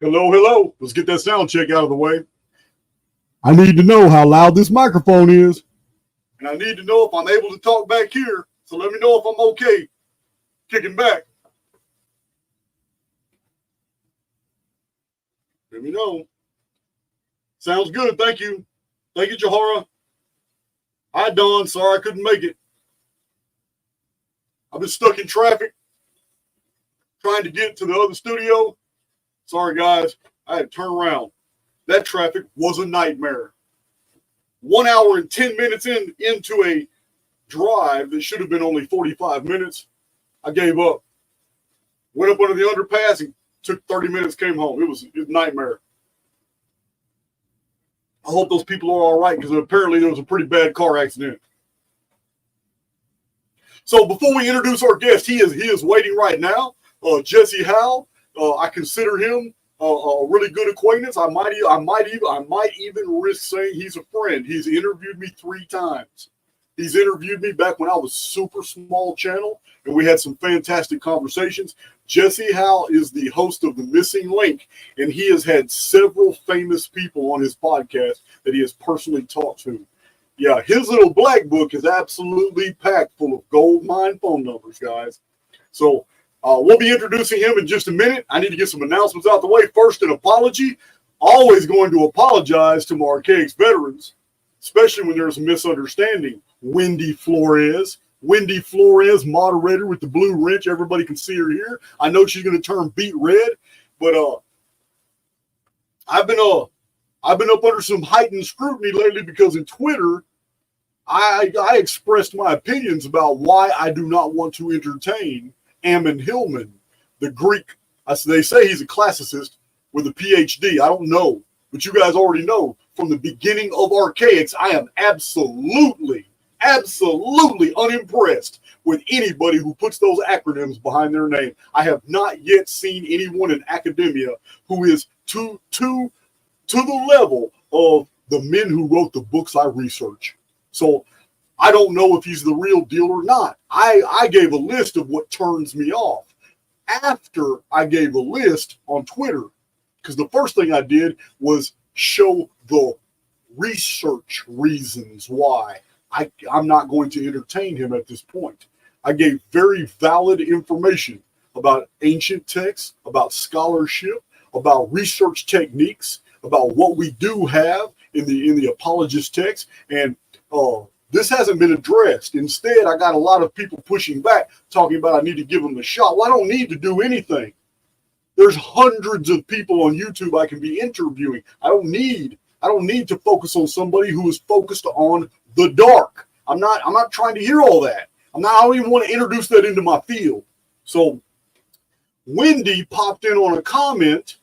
Hello, hello. Let's get that sound check out of the way. I need to know how loud this microphone is. And I need to know if I'm able to talk back here. So let me know if I'm okay kicking back. Let me know. Sounds good. Thank you. Thank you, Jahara. Hi, Don. Sorry I couldn't make it. I've been stuck in traffic trying to get to the other studio. Sorry, guys. I had to turn around. That traffic was a nightmare. 1 hour and 10 minutes into a drive that should have been only 45 minutes, I gave up. Went up under the underpass and took 30 minutes, came home. It was a nightmare. I hope those people are all right because apparently there was a pretty bad car accident. So before we introduce our guest, he is waiting right now. Jesse Howe. I consider him a really good acquaintance. I might even risk saying he's a friend. He's interviewed me 3 times. He's interviewed me back when I was super small channel, and we had some fantastic conversations. Jesse Howe is the host of The Missing Link, and he has had several famous people on his podcast that he has personally talked to. Yeah, his little black book is absolutely packed full of gold mine phone numbers, guys. So we'll be introducing him in just a minute. I need to get some announcements out the way. First, an apology. Always going to apologize to my Archaix veterans, especially when there's a misunderstanding. Wendy Flores, moderator with the blue wrench. Everybody can see her here. I know she's going to turn beet red, but I've been up under some heightened scrutiny lately because in Twitter, I expressed my opinions about why I do not want to entertain Ammon Hillman, the Greek. They say he's a classicist with a PhD. I don't know, but you guys already know from the beginning of Archaics, I am absolutely unimpressed with anybody who puts those acronyms behind their name. I have not yet seen anyone in academia who is to the level of the men who wrote the books I research. So I don't know if he's the real deal or not. I gave a list of what turns me off after I gave a list on Twitter, because the first thing I did was show the research reasons why I'm not going to entertain him at this point. I gave very valid information about ancient texts, about scholarship, about research techniques, about what we do have in the apologist text, and this hasn't been addressed. Instead, I got a lot of people pushing back, talking about I need to give them a shot. Well, I don't need to do anything. There's hundreds of people on YouTube I can be interviewing. I don't need to focus on somebody who is focused on the dark. I'm not trying to I don't even want to introduce that into my field. So Wendy popped in on a comment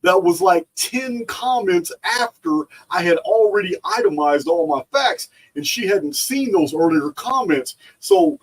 that was like 10 comments after I had already itemized all my facts, and she hadn't seen those earlier comments. So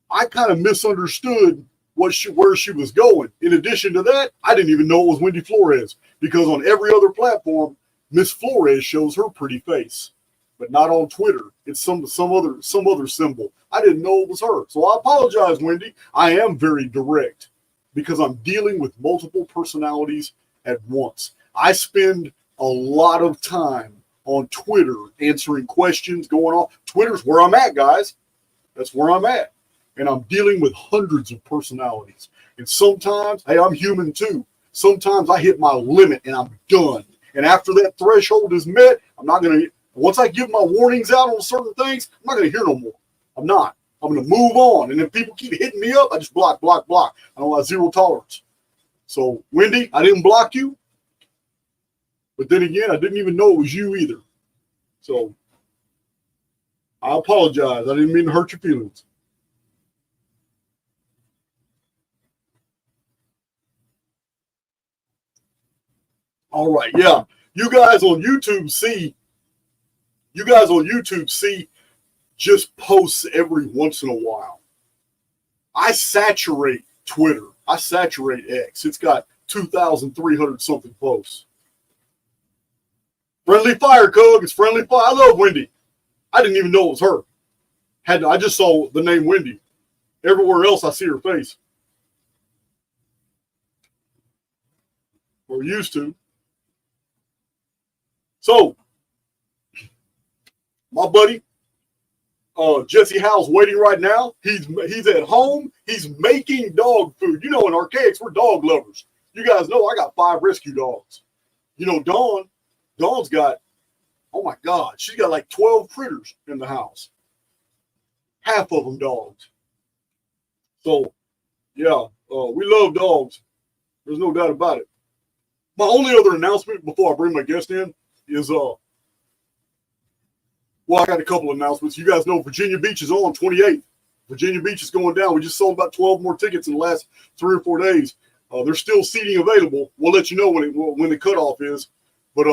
I kind of misunderstood where she was going. In addition to that, I didn't even know it was Wendy Flores, because on every other platform, Miss Flores shows her pretty face, but not on Twitter. It's some other symbol. I didn't know it was her. So I apologize, Wendy. I am very direct because I'm dealing with multiple personalities at once. I spend a lot of time on Twitter answering questions going on. Twitter's where I'm at, guys. That's where I'm at. And I'm dealing with hundreds of personalities. And sometimes, hey, I'm human too. Sometimes I hit my limit and I'm done. And after that threshold is met, once I give my warnings out on certain things, I'm not going to hear no more. I'm not. I'm going to move on. And if people keep hitting me up, I just block. I don't have zero tolerance. So, Wendy, I didn't block you. But then again, I didn't even know it was you either. So, I apologize. I didn't mean to hurt your feelings. All right, yeah. You guys on YouTube see just posts every once in a while. I saturate Twitter. I saturate X. It's got 2,300 something posts. Friendly Fire, Cug. It's Friendly Fire. I love Wendy. I didn't even know it was her. I just saw the name Wendy. Everywhere else, I see her face. or used to. So, my buddy, Jesse Howe's waiting right now. He's at home. He's making dog food. You know, in Archaics, we're dog lovers. You guys know I got 5 rescue dogs. You know, Dawn's got, oh my God, she's got like 12 critters in the house. Half of them dogs. So, yeah, we love dogs. There's no doubt about it. My only other announcement before I bring my guest in is, well, I got a couple of announcements. You guys know Virginia Beach is on 28th. Virginia Beach is going down. We just sold about 12 more tickets in the last 3 or 4 days. There's still seating available. We'll let you know when the cutoff is. But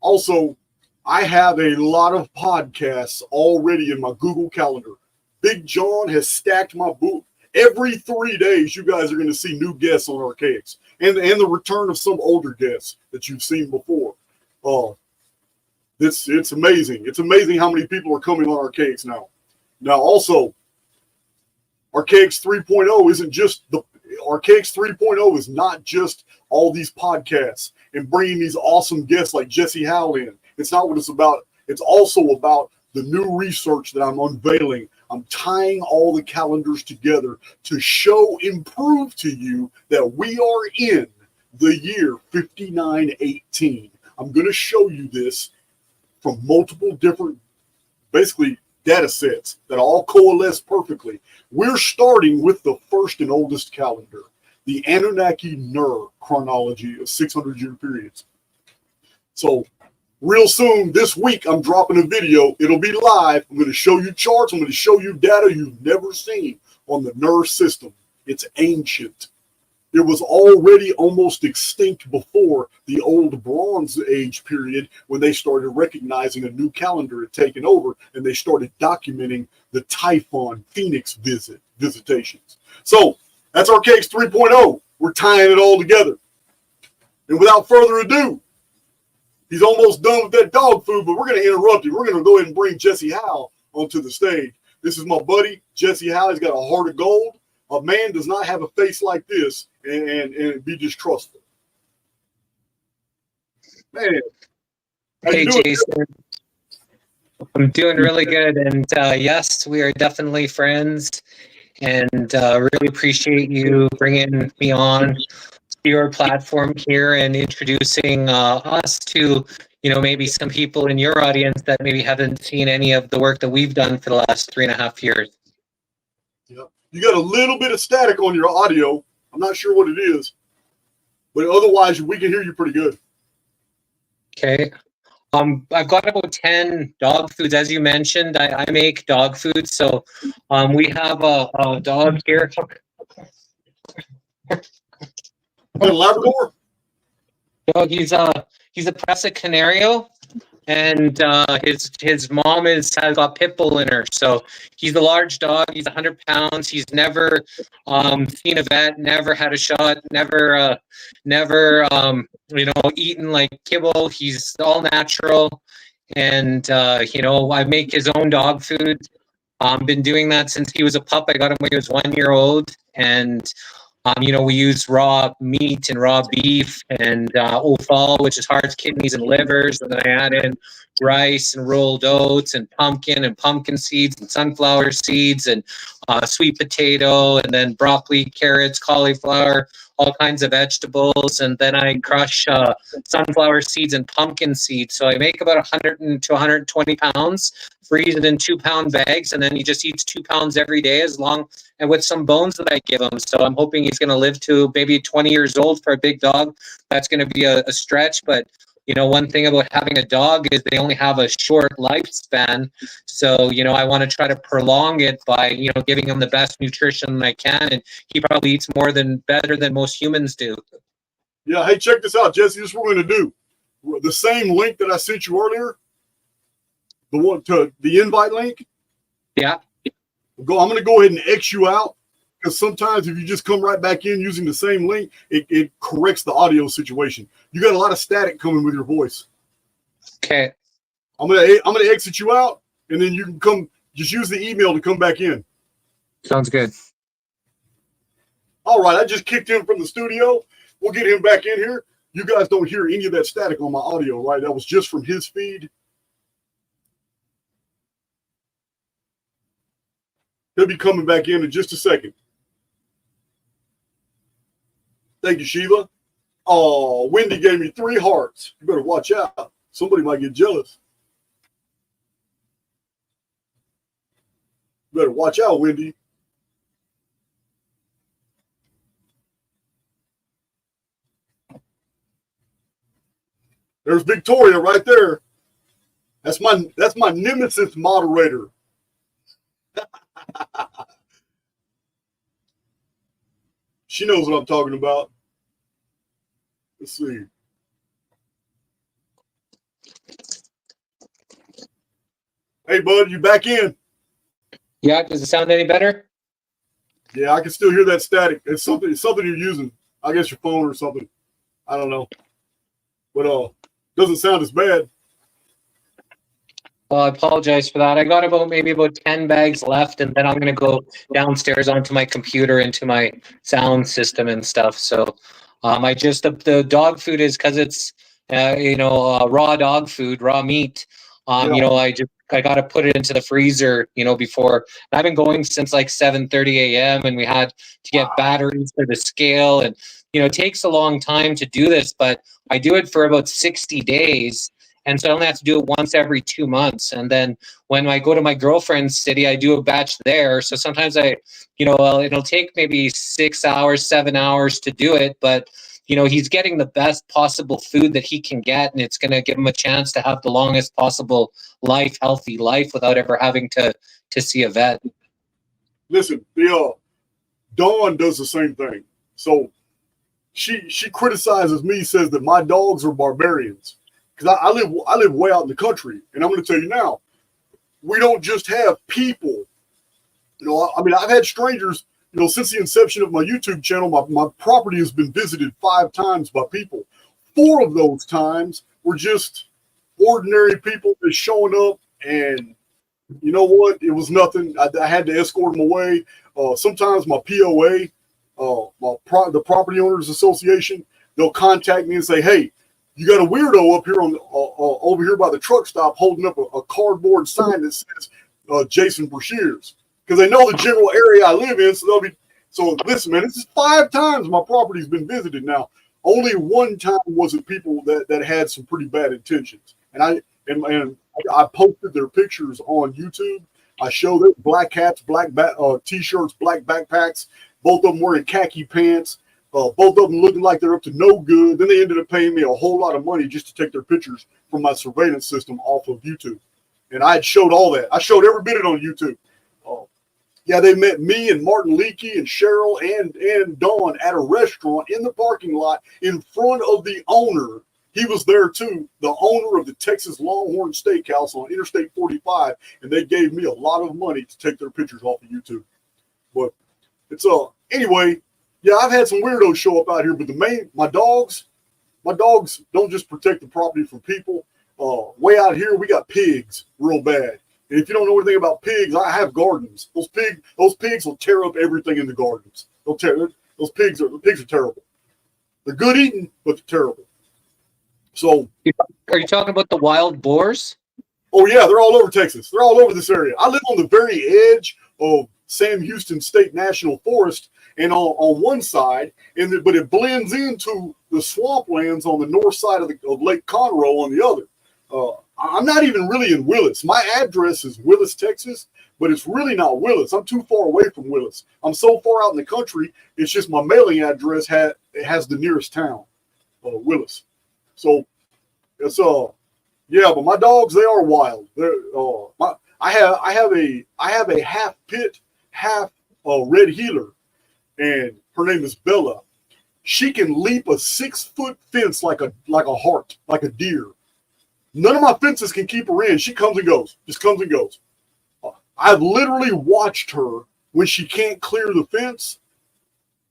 also, I have a lot of podcasts already in my Google Calendar. Big John has stacked my book. Every 3 days, you guys are going to see new guests on Archaics and the return of some older guests that you've seen before. It's amazing. It's amazing how many people are coming on Archaics now. Now, also, Archaics 3.0 isn't just the Archaics 3.0 is not just all these podcasts and bringing these awesome guests like Jesse Howe in. It's not what it's about. It's also about the new research that I'm unveiling. I'm tying all the calendars together to prove to you that we are in the year 5918. I'm going to show you this from multiple different, basically, data sets that all coalesce perfectly. We're starting with the first and oldest calendar, the Anunnaki Ner chronology of 600-year periods. So real soon, this week, I'm dropping a video. It'll be live. I'm going to show you charts. I'm going to show you data you've never seen on the Ner system. It's ancient. It was already almost extinct before the old Bronze Age period when they started recognizing a new calendar had taken over and they started documenting the Typhon Phoenix visitations. So that's Archaics 3.0. We're tying it all together. And without further ado, he's almost done with that dog food, but we're going to interrupt you. We're going to go ahead and bring Jesse Howe onto the stage. This is my buddy, Jesse Howe. He's got a heart of gold. A man does not have a face like this and be distrustful. Man. Hey, Jason. I'm doing really good. And yes, we are definitely friends. And really appreciate you bringing me on your platform here and introducing us to, maybe some people in your audience that maybe haven't seen any of the work that we've done for the last 3.5 years. Yep. You got a little bit of static on your audio. I'm not sure what it is, but otherwise we can hear you pretty good. Okay. I've got about 10 dog foods. As you mentioned, I make dog food. So we have a dog here. A Labrador? No, he's a Presa Canario. And his mom has got pit bull in her, so he's a large dog. He's 100 pounds. He's never seen a vet, never had a shot, never eaten like kibble. He's all natural, and I make his own dog food. Been doing that since he was a pup. I got him when he was 1 year old, and we use raw meat and raw beef and offal, which is hearts, kidneys, and livers. And then I add in rice and rolled oats and pumpkin seeds and sunflower seeds and sweet potato and then broccoli, carrots, cauliflower, all kinds of vegetables. And then I crush sunflower seeds and pumpkin seeds. So I make about 100 to 120 pounds, freeze it in 2-pound bags, and then he just eats 2 pounds every day and with some bones that I give him. So I'm hoping he's going to live to maybe 20 years old for a big dog. That's going to be a stretch, but one thing about having a dog is they only have a short lifespan. So, I want to try to prolong it by, giving him the best nutrition I can. And he probably eats better than most humans do. Yeah. Hey, check this out, Jesse. This is what we're going to do. The same link that I sent you earlier, the one to the invite link. Yeah. I'm going to go ahead and X you out because sometimes if you just come right back in using the same link, it corrects the audio situation. You got a lot of static coming with your voice. Okay. I'm gonna exit you out, and then you can come. Just use the email to come back in. Sounds good. All right, I just kicked him from the studio. We'll get him back in here. You guys don't hear any of that static on my audio, right? That was just from his feed. He'll be coming back in just a second. Thank you, Sheila. Oh, Wendy gave me 3 hearts. You better watch out. Somebody might get jealous. You better watch out, Wendy. There's Victoria right there. That's my nemesis moderator. She knows what I'm talking about. Let's see. Hey, bud, you back in? Yeah, does it sound any better? Yeah, I can still hear that static. It's something you're using. I guess your phone or something. I don't know. But doesn't sound as bad. Well, I apologize for that. I got maybe about 10 bags left, and then I'm going to go downstairs onto my computer into my sound system and stuff. So the dog food is because it's, raw dog food, raw meat. I got to put it into the freezer, before. I've been going since like 7:30 a.m. and we had to get batteries for the scale. And, it takes a long time to do this, but I do it for about 60 days. And so I only have to do it once every 2 months. And then when I go to my girlfriend's city, I do a batch there. So sometimes it'll take maybe 6 hours, 7 hours to do it. But, he's getting the best possible food that he can get. And it's going to give him a chance to have the longest possible healthy life without ever having to see a vet. Listen, Dawn does the same thing. So she criticizes me, says that my dogs are barbarians. Because I live way out in the country, and I'm going to tell you now, we don't just have people. I've had strangers. Since the inception of my YouTube channel, my property has been visited 5 times by people. 4 of those times were just ordinary people just showing up, and you know what? It was nothing. I had to escort them away. Sometimes my POA, the Property Owners Association, they'll contact me and say, "Hey, you got a weirdo up here over here by the truck stop holding up a cardboard sign that says Jason Brashears," because they know the general area I live in. So listen, man, this is 5 times my property's been visited now. Only 1 time was it people that had some pretty bad intentions, and I posted their pictures on YouTube. I show them black hats, black t-shirts, black backpacks, both of them wearing khaki pants. Both of them looking like they're up to no good. Then they ended up paying me a whole lot of money just to take their pictures from my surveillance system off of YouTube. And I had showed all that. I showed every bit of it on YouTube. They met me and Martin Leakey and Cheryl and Dawn at a restaurant in the parking lot in front of the owner. He was there too, the owner of the Texas Longhorn Steakhouse on Interstate 45. And they gave me a lot of money to take their pictures off of YouTube. But it's anyway. Yeah, I've had some weirdos show up out here, but my dogs don't just protect the property from people. Way out here, we got pigs real bad. And if you don't know anything about pigs, I have gardens. Those pigs will tear up everything in the gardens. Those pigs are terrible. They're good eating, but they're terrible. So, are you talking about the wild boars? Oh yeah, they're all over Texas. They're all over this area. I live on the very edge of Sam Houston State National Forest. And on one side, but it blends into the swamplands on the north side of Lake Conroe on the other. I'm not even really in Willis. My address is Willis, Texas, but it's really not Willis. I'm too far away from Willis. I'm so far out in the country. It's just my mailing address has the nearest town, Willis. So it's but my dogs, they are wild. I have a half pit, half red heeler. And her name is Bella. She can leap a 6-foot fence like a hart, like a deer. None of my fences can keep her in. She comes and goes, just comes and goes. I've literally watched her when she can't clear the fence.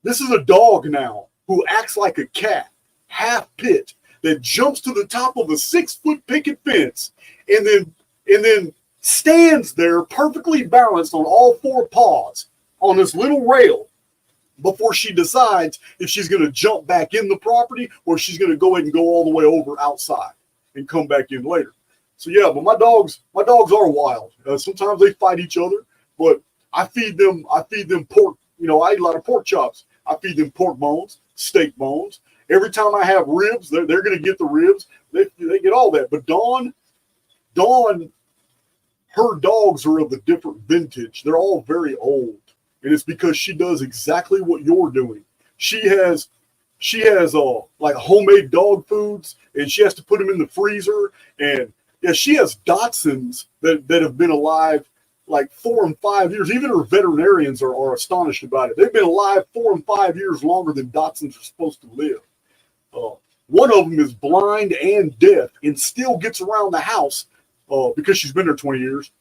This is a dog now who acts like a cat, half pit, that jumps to the top of a 6-foot picket fence and then stands there perfectly balanced on all 4 paws on this little rail. before she decides if she's going to jump back in the property or she's going to go ahead and go all the way over outside and come back in later. So yeah, but my dogs are wild. Sometimes they fight each other, but I feed them pork. You know, I eat a lot of pork chops. I feed them pork bones, steak bones. Every time I have ribs, they're going to get the ribs. They get all that. But Dawn, her dogs are of a different vintage. They're all very old. And it's because she does exactly what you're doing. She has like homemade dog foods, and she has to put them in the freezer. And yeah, she has Dachshunds that have been alive like 4 and 5 years. Even her veterinarians are astonished about it. They've been alive 4 and 5 years longer than Dachshunds are supposed to live. One of them is blind and deaf and still gets around the house because she's been there 20 years,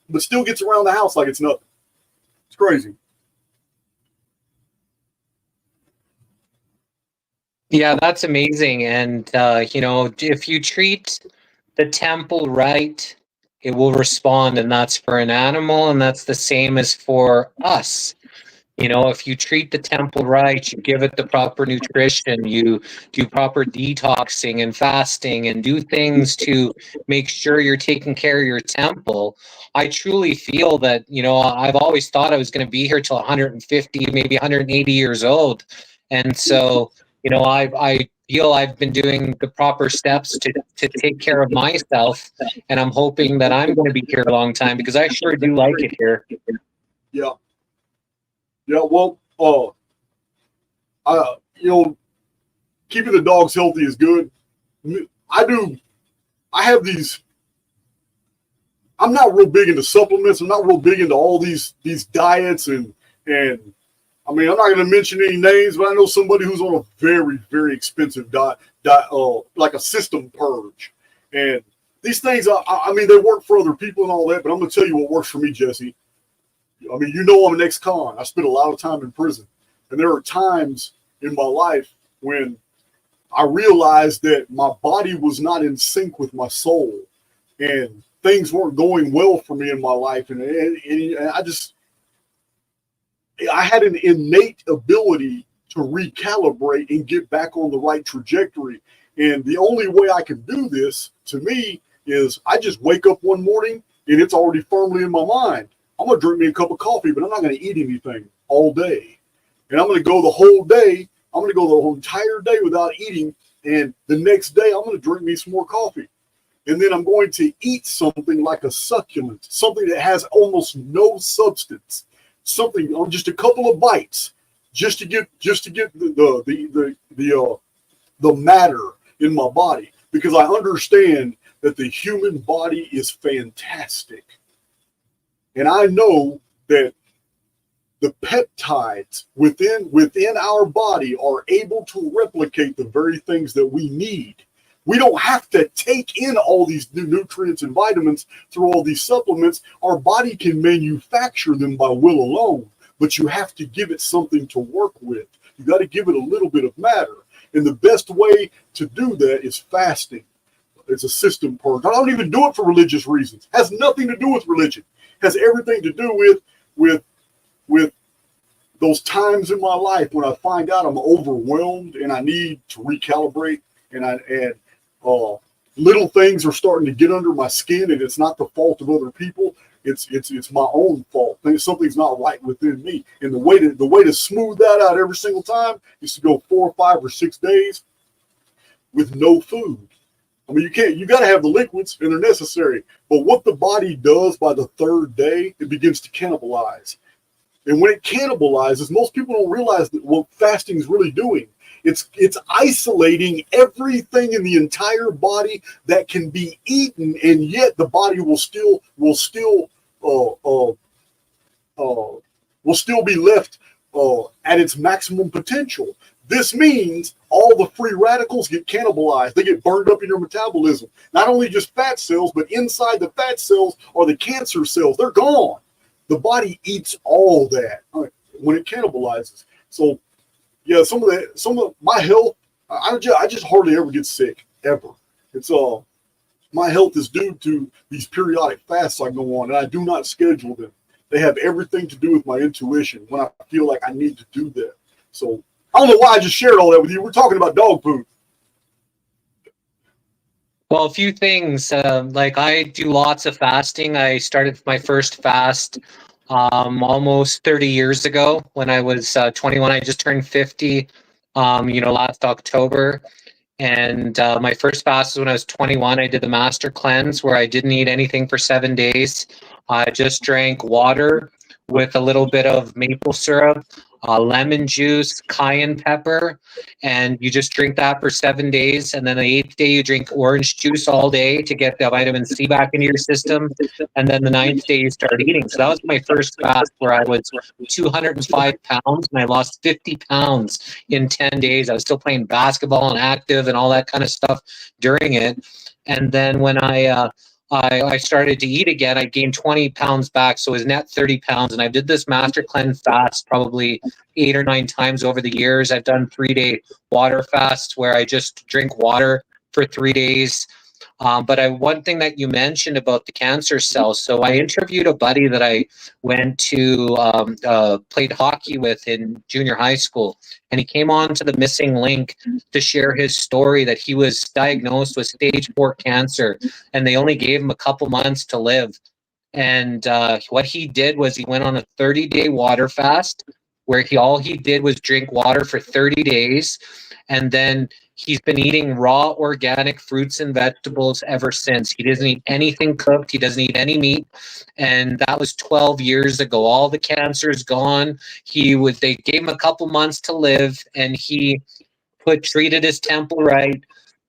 but still gets around the house like it's nothing. It's crazy. Yeah, that's amazing. And, you know, if you treat the temple right, it will respond. And that's for an animal. And that's the same as for us. You know, if you treat the temple right, you give it the proper nutrition, you do proper detoxing and fasting and do things to make sure you're taking care of your temple. I truly feel that, you know, I've always thought I was going to be here till 150, maybe 180 years old. And so, you know, I feel I've been doing the proper steps to take care of myself. And I'm hoping that I'm going to be here a long time because I sure do like it here. Yeah. Yeah, well, you know, keeping the dogs healthy is good. I have these. I'm not real big into supplements. I'm not real big into all these diets and I mean, I'm not going to mention any names, but I know somebody who's on a very, very expensive diet, like a system purge. And these things, I mean, they work for other people and all that, but I'm going to tell you what works for me, Jesse. I mean, you know, I'm an ex-con. I spent a lot of time in prison. And there are times in my life when I realized that my body was not in sync with my soul. And things weren't going well for me in my life. And I had an innate ability to recalibrate and get back on the right trajectory. And the only way I can do this, to me, is I just wake up one morning and it's already firmly in my mind. I'm going to drink me a cup of coffee, but I'm not going to eat anything all day. And I'm going to go the whole day. I'm going to go the whole entire day without eating. And the next day, I'm going to drink me some more coffee. And then I'm going to eat something like a succulent, something that has almost no substance, something on just a couple of bites, just to get the matter in my body, because I understand that the human body is fantastic. And I know that the peptides within our body are able to replicate the very things that we need. We don't have to take in all these new nutrients and vitamins through all these supplements. Our body can manufacture them by will alone, but you have to give it something to work with. You got to give it a little bit of matter. And the best way to do that is fasting. It's a system purge. I don't even do it for religious reasons. It has nothing to do with religion. It has everything to do with those times in my life when I find out I'm overwhelmed and I need to recalibrate, and little things are starting to get under my skin, and it's not the fault of other people. It's my own fault. Something's not right within me. And the way to smooth that out every single time is to go 4 or 5 or 6 days with no food. I mean, you got to have the liquids, and they're necessary. But what the body does by the 3rd day, it begins to cannibalize. And when it cannibalizes, most people don't realize that what fasting is really doing. It's isolating everything in the entire body that can be eaten, and yet the body will still be left at its maximum potential. This means all the free radicals get cannibalized. They get burned up in your metabolism. Not only just fat cells, but inside the fat cells are the cancer cells. They're gone. The body eats all that when it cannibalizes. So, yeah, some of my health, I just hardly ever get sick, ever. It's my health is due to these periodic fasts I go on, and I do not schedule them. They have everything to do with my intuition when I feel like I need to do that. So I don't know why I just shared all that with you. We're talking about dog food. Well, a few things. Like I do lots of fasting. I started my first fast almost 30 years ago when I was 21. I just turned 50, last October. And my first fast was when I was 21. I did the master cleanse where I didn't eat anything for 7 days. I just drank water with a little bit of maple syrup, lemon juice, cayenne pepper, and you just drink that for 7 days. And then the eighth day, you drink orange juice all day to get the vitamin C back into your system. And then the ninth day, you start eating. So that was my first fast where I was 205 pounds and I lost 50 pounds in 10 days. I was still playing basketball and active and all that kind of stuff during it. And then when I started to eat again, I gained 20 pounds back. So it was net 30 pounds. And I did this master cleanse fast probably 8 or 9 times over the years. I've done 3-day water fasts where I just drink water for 3 days. But one thing that you mentioned about the cancer cells. So I interviewed a buddy that I went to played hockey with in junior high school, and he came on to the Missing Link to share his story that he was diagnosed with stage 4 cancer, and they only gave him a couple months to live. And what he did was he went on a 30-day water fast where all he did was drink water for 30 days, and then he's been eating raw organic fruits and vegetables ever since. He doesn't eat anything cooked. He doesn't eat any meat. And that was 12 years ago. All the cancer's gone. They gave him a couple months to live, and he treated his temple right.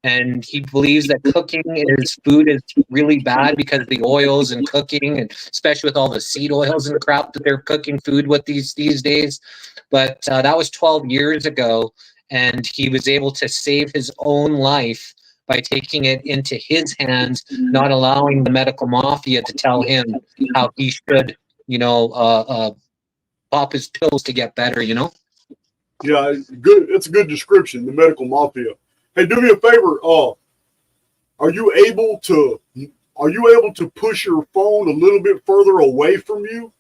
And he believes that cooking his food is really bad because of the oils and cooking, and especially with all the seed oils and crap that they're cooking food with these days. But that was 12 years ago. And he was able to save his own life by taking it into his hands, not allowing the medical mafia to tell him how he should, pop his pills to get better, Yeah, good. It's a good description, the medical mafia. Hey, do me a favor. Are you able to push your phone a little bit further away from you?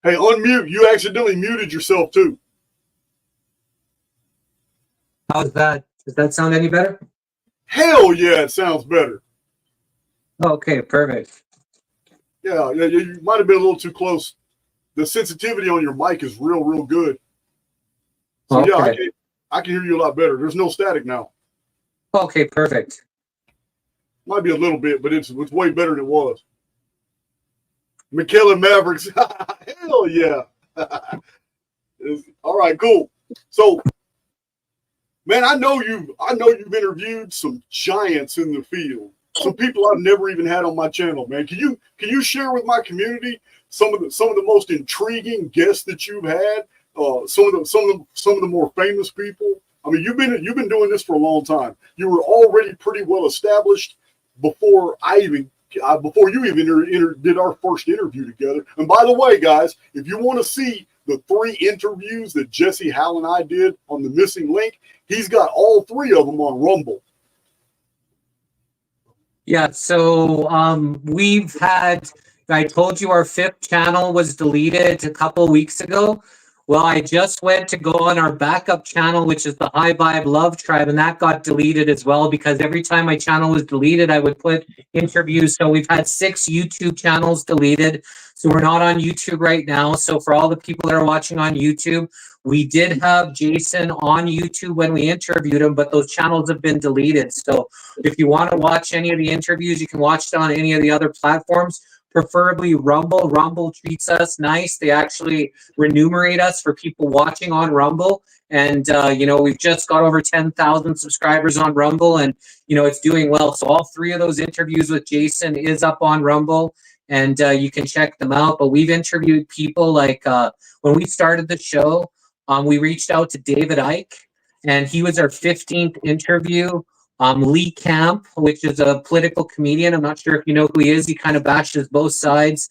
Hey, unmute. You accidentally muted yourself too. How's that? Does that sound any better? Hell yeah, it sounds better. Okay, perfect. Yeah, you might have been a little too close. The sensitivity on your mic is real good. So okay. Yeah, I can hear you a lot better. There's no static now. Okay, perfect. Might be a little bit, but it's way better than it was. McKellen Mavericks. Hell yeah. All right, cool. So, man, I know you've interviewed some giants in the field. Some people I've never even had on my channel, man. Can you share with my community some of the most intriguing guests that you've had? Some of the more famous people. I mean, you've been doing this for a long time. You were already pretty well established before you even did our first interview together. And by the way, guys, if you want to see the 3 interviews that Jesse Howell and I did on the Missing Link, he's got all 3 of them on Rumble. Yeah, so I told you our 5th channel was deleted a couple of weeks ago. Well, I just went to go on our backup channel, which is the High Vibe Love Tribe, and that got deleted as well because every time my channel was deleted, I would put interviews. So we've had 6 YouTube channels deleted. So we're not on YouTube right now. So for all the people that are watching on YouTube, we did have Jason on YouTube when we interviewed him, but those channels have been deleted. So if you want to watch any of the interviews, you can watch it on any of the other platforms. Preferably Rumble. Rumble treats us nice. They actually remunerate us for people watching on Rumble. And, we've just got over 10,000 subscribers on Rumble, and, it's doing well. So all 3 of those interviews with Jason is up on Rumble, and you can check them out. But we've interviewed people like when we started the show, we reached out to David Icke, and he was our 15th interview. Lee Camp, which is a political comedian. I'm not sure if you know who he is. He kind of bashes both sides.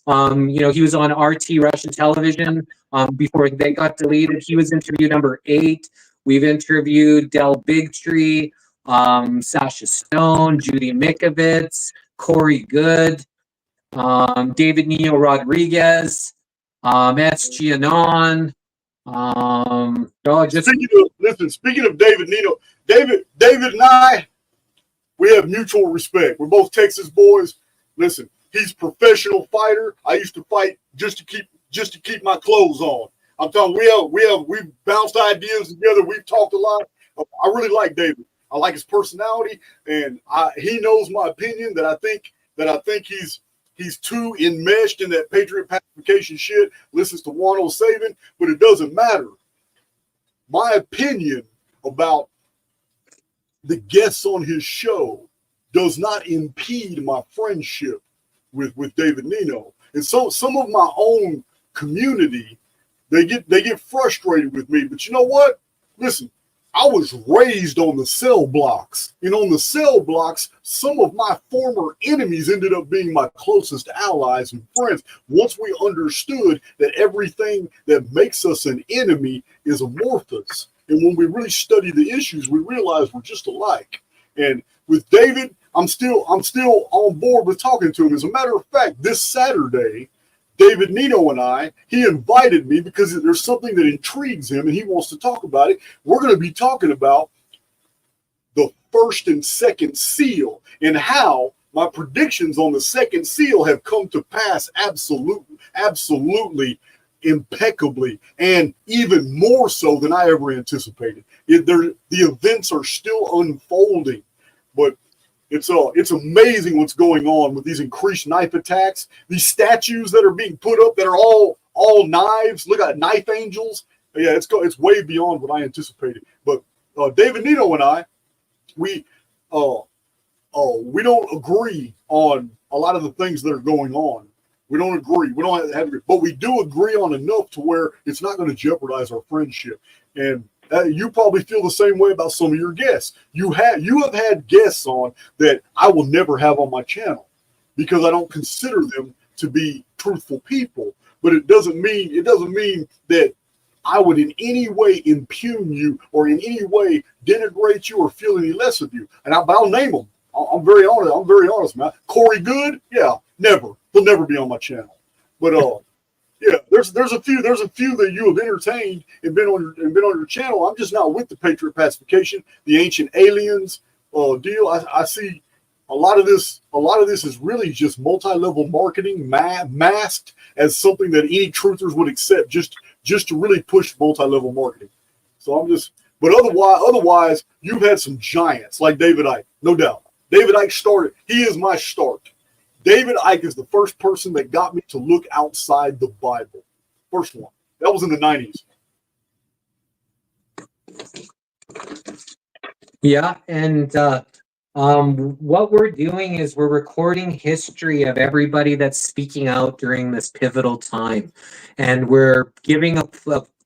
He was on RT Russian television before they got deleted. He was interview number 8. We've interviewed Del Bigtree, Sasha Stone, Judy Mikovits, Corey Good, David Nino Rodriguez, SG Anon. Speaking of David Nino, David and I, we have mutual respect. We're both Texas boys. Listen, he's a professional fighter. I used to fight just to keep my clothes on. I'm telling you, we've bounced ideas together. We've talked a lot. I really like David. I like his personality, and he knows my opinion that I think he's too enmeshed in that patriot pacification shit. Listens to Wano Saban, but it doesn't matter. My opinion about the guests on his show does not impede my friendship with David Nino. And so some of my own community, they get frustrated with me. But you know what? Listen, I was raised on the cell blocks. And on the cell blocks, some of my former enemies ended up being my closest allies and friends. Once we understood that everything that makes us an enemy is amorphous. And when we really study the issues, we realize we're just alike. And with David, I'm still on board with talking to him. As a matter of fact, this Saturday, David Nino and he invited me because there's something that intrigues him and he wants to talk about it. We're going to be talking about the first and second seal and how my predictions on the second seal have come to pass absolutely impeccably, and even more so than I ever anticipated. The events are still unfolding, but it's amazing what's going on with these increased knife attacks. These statues that are being put up that are all knives. Look at knife angels. Yeah, it's way beyond what I anticipated. But David Nino and we don't agree on a lot of the things that are going on. We don't agree. We don't have to, but we do agree on enough to where it's not going to jeopardize our friendship. And you probably feel the same way about some of your guests. You have had guests on that I will never have on my channel because I don't consider them to be truthful people. But it doesn't mean that I would in any way impugn you or in any way denigrate you or feel any less of you. And I'll name them. I'm very honest, man. Corey Good, yeah, never. He'll never be on my channel. But yeah, there's a few that you have entertained and been on your channel. I'm just not with the Patriot Pacification, the Ancient Aliens deal. I see a lot of this is really just multi-level marketing masked as something that any truthers would accept just to really push multi-level marketing. So but otherwise you've had some giants like David Icke, no doubt. David Icke started. He is my start. David Icke is the first person that got me to look outside the Bible. First one. That was in the 90s. Yeah, and what we're doing is we're recording history of everybody that's speaking out during this pivotal time. And we're giving a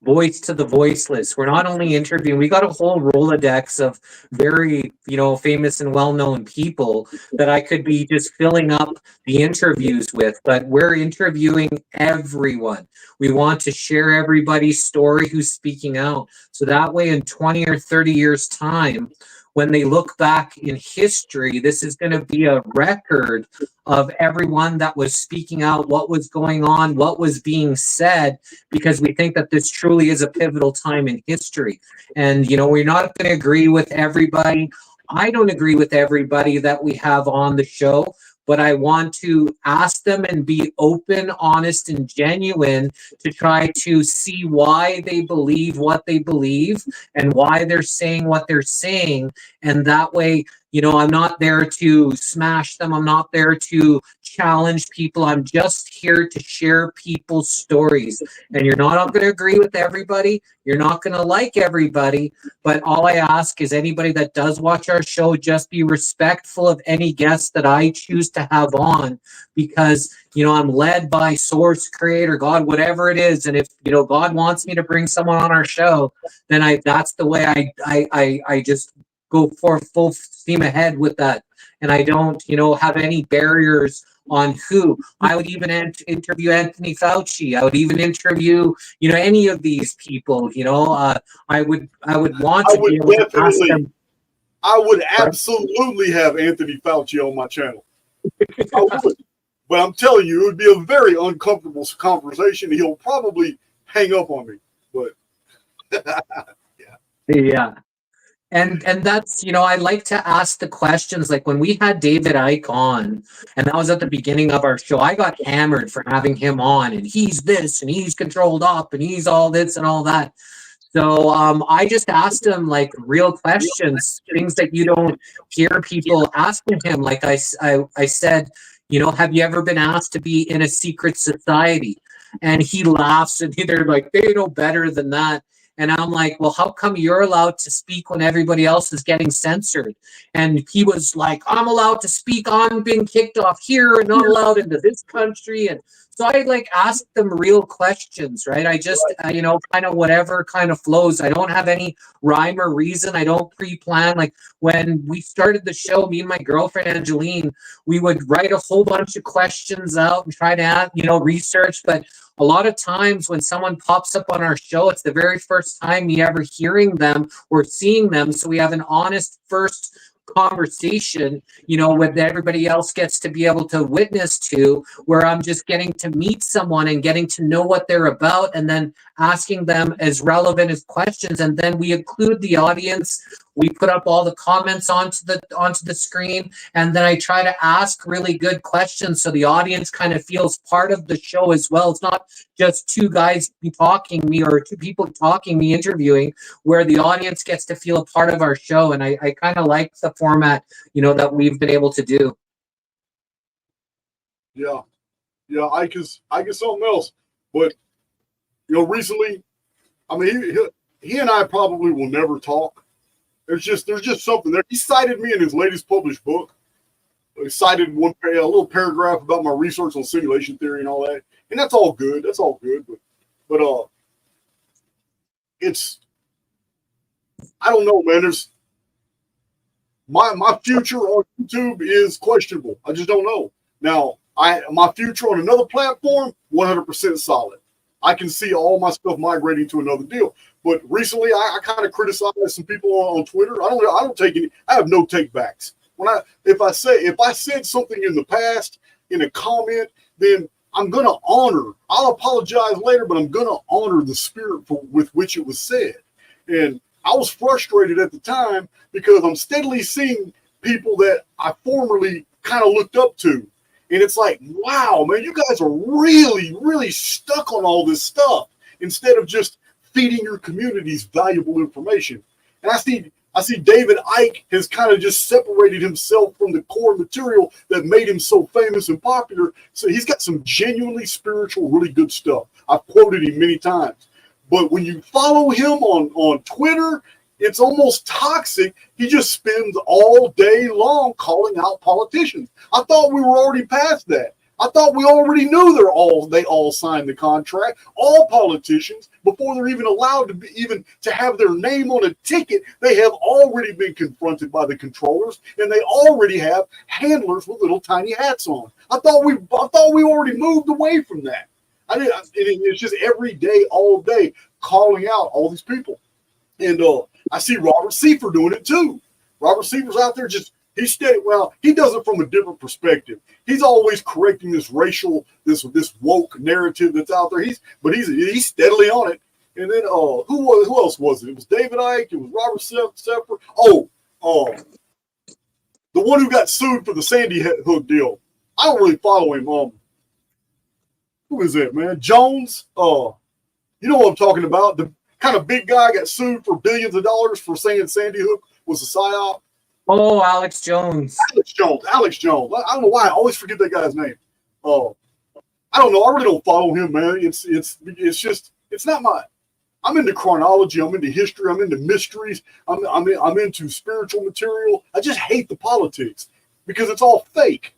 voice to the voiceless. We're not only interviewing, we got a whole Rolodex of very, famous and well-known people that I could be just filling up the interviews with, but we're interviewing everyone. We want to share everybody's story who's speaking out. So that way in 20 or 30 years' time, when they look back in history, this is going to be a record of everyone that was speaking out, what was going on, what was being said, because we think that this truly is a pivotal time in history. And, we're not going to agree with everybody. I don't agree with everybody that we have on the show, but I want to ask them and be open, honest, and genuine to try to see why they believe what they believe and why they're saying what they're saying. And that way, I'm not there to smash them. I'm not there to challenge people. I'm just here to share people's stories. And you're not going to agree with everybody. You're not going to like everybody. But all I ask is anybody that does watch our show, just be respectful of any guests that I choose to have on, because, I'm led by source, creator, God, whatever it is. And if, God wants me to bring someone on our show, then that's the way I just go for full steam ahead with that. And I don't, have any barriers on who. I would even interview Anthony Fauci. I would even interview, any of these people. I would want I to be would able to ask definitely, them. I would absolutely have Anthony Fauci on my channel. I would. But I'm telling you, it would be a very uncomfortable conversation. He'll probably hang up on me. But Yeah. And that's, I like to ask the questions, like when we had David Icke on, and that was at the beginning of our show, I got hammered for having him on, and he's this, and he's controlled up, and he's all this and all that. So I just asked him like real questions, things that you don't hear people asking him. Like I said, have you ever been asked to be in a secret society? And he laughs, and they're like, they know better than that. And I'm like, well, how come you're allowed to speak when everybody else is getting censored? And he was like, I'm allowed to speak. I'm being kicked off here and not allowed into this country. And so I like asked them real questions, right? I just, kind of whatever kind of flows. I don't have any rhyme or reason. I don't pre-plan. Like when we started the show, me and my girlfriend, Angeline, we would write a whole bunch of questions out and try to, research. But a lot of times when someone pops up on our show, it's the very first time me ever hearing them or seeing them. So we have an honest first conversation, what everybody else gets to be able to witness to, where I'm just getting to meet someone and getting to know what they're about, and then asking them as relevant as questions. And then we include the audience. We put up all the comments onto the screen, and then I try to ask really good questions so the audience kind of feels part of the show as well. It's not just two guys talking me or two people talking me, interviewing, where the audience gets to feel a part of our show. And I kind of like the format, that we've been able to do. yeah, I guess something else. But recently, I mean, he and I probably will never talk. There's just something there. He cited me in his latest published book. He cited a little paragraph about my research on simulation theory and all that, and that's all good. But it's, I don't know, man. There's my future on YouTube is questionable. I just don't know. Now, my future on another platform, 100% solid. I can see all my stuff migrating to another deal. But recently, I kind of criticized some people on Twitter. I don't take any. I have no take backs. If I said something in the past in a comment, then I'm gonna honor. I'll apologize later, but I'm gonna honor the spirit with which it was said. And I was frustrated at the time because I'm steadily seeing people that I formerly kind of looked up to. And it's like, wow, man, you guys are really, really stuck on all this stuff instead of just feeding your communities valuable information. And I see David Icke has kind of just separated himself from the core material that made him so famous and popular. So he's got some genuinely spiritual, really good stuff. I've quoted him many times. But when you follow him on Twitter, it's almost toxic. He just spends all day long calling out politicians. I thought we were already past that. I thought we already knew they all signed the contract. All politicians, before they're even allowed to have their name on a ticket, they have already been confronted by the controllers, and they already have handlers with little tiny hats on. I thought we already moved away from that. It's just every day, all day, calling out all these people. And I see Robert Seifer doing it too. Robert Seifer's out there he's steady. Well, he does it from a different perspective. He's always correcting this racial, this woke narrative that's out there. He's steadily on it. And then who else was it? It was David Icke. It was Robert Seifer. The one who got sued for the Sandy Hook deal. I don't really follow him. Who is that, man? Jones. You know what I'm talking about? The kind of big guy got sued for billions of dollars for saying Sandy Hook was a psyop. Oh, Alex Jones. Alex Jones. I don't know why I always forget that guy's name. I don't know. I really don't follow him, man. It's not my. I'm into chronology. I'm into history. I'm into mysteries. I'm into spiritual material. I just hate the politics because it's all fake.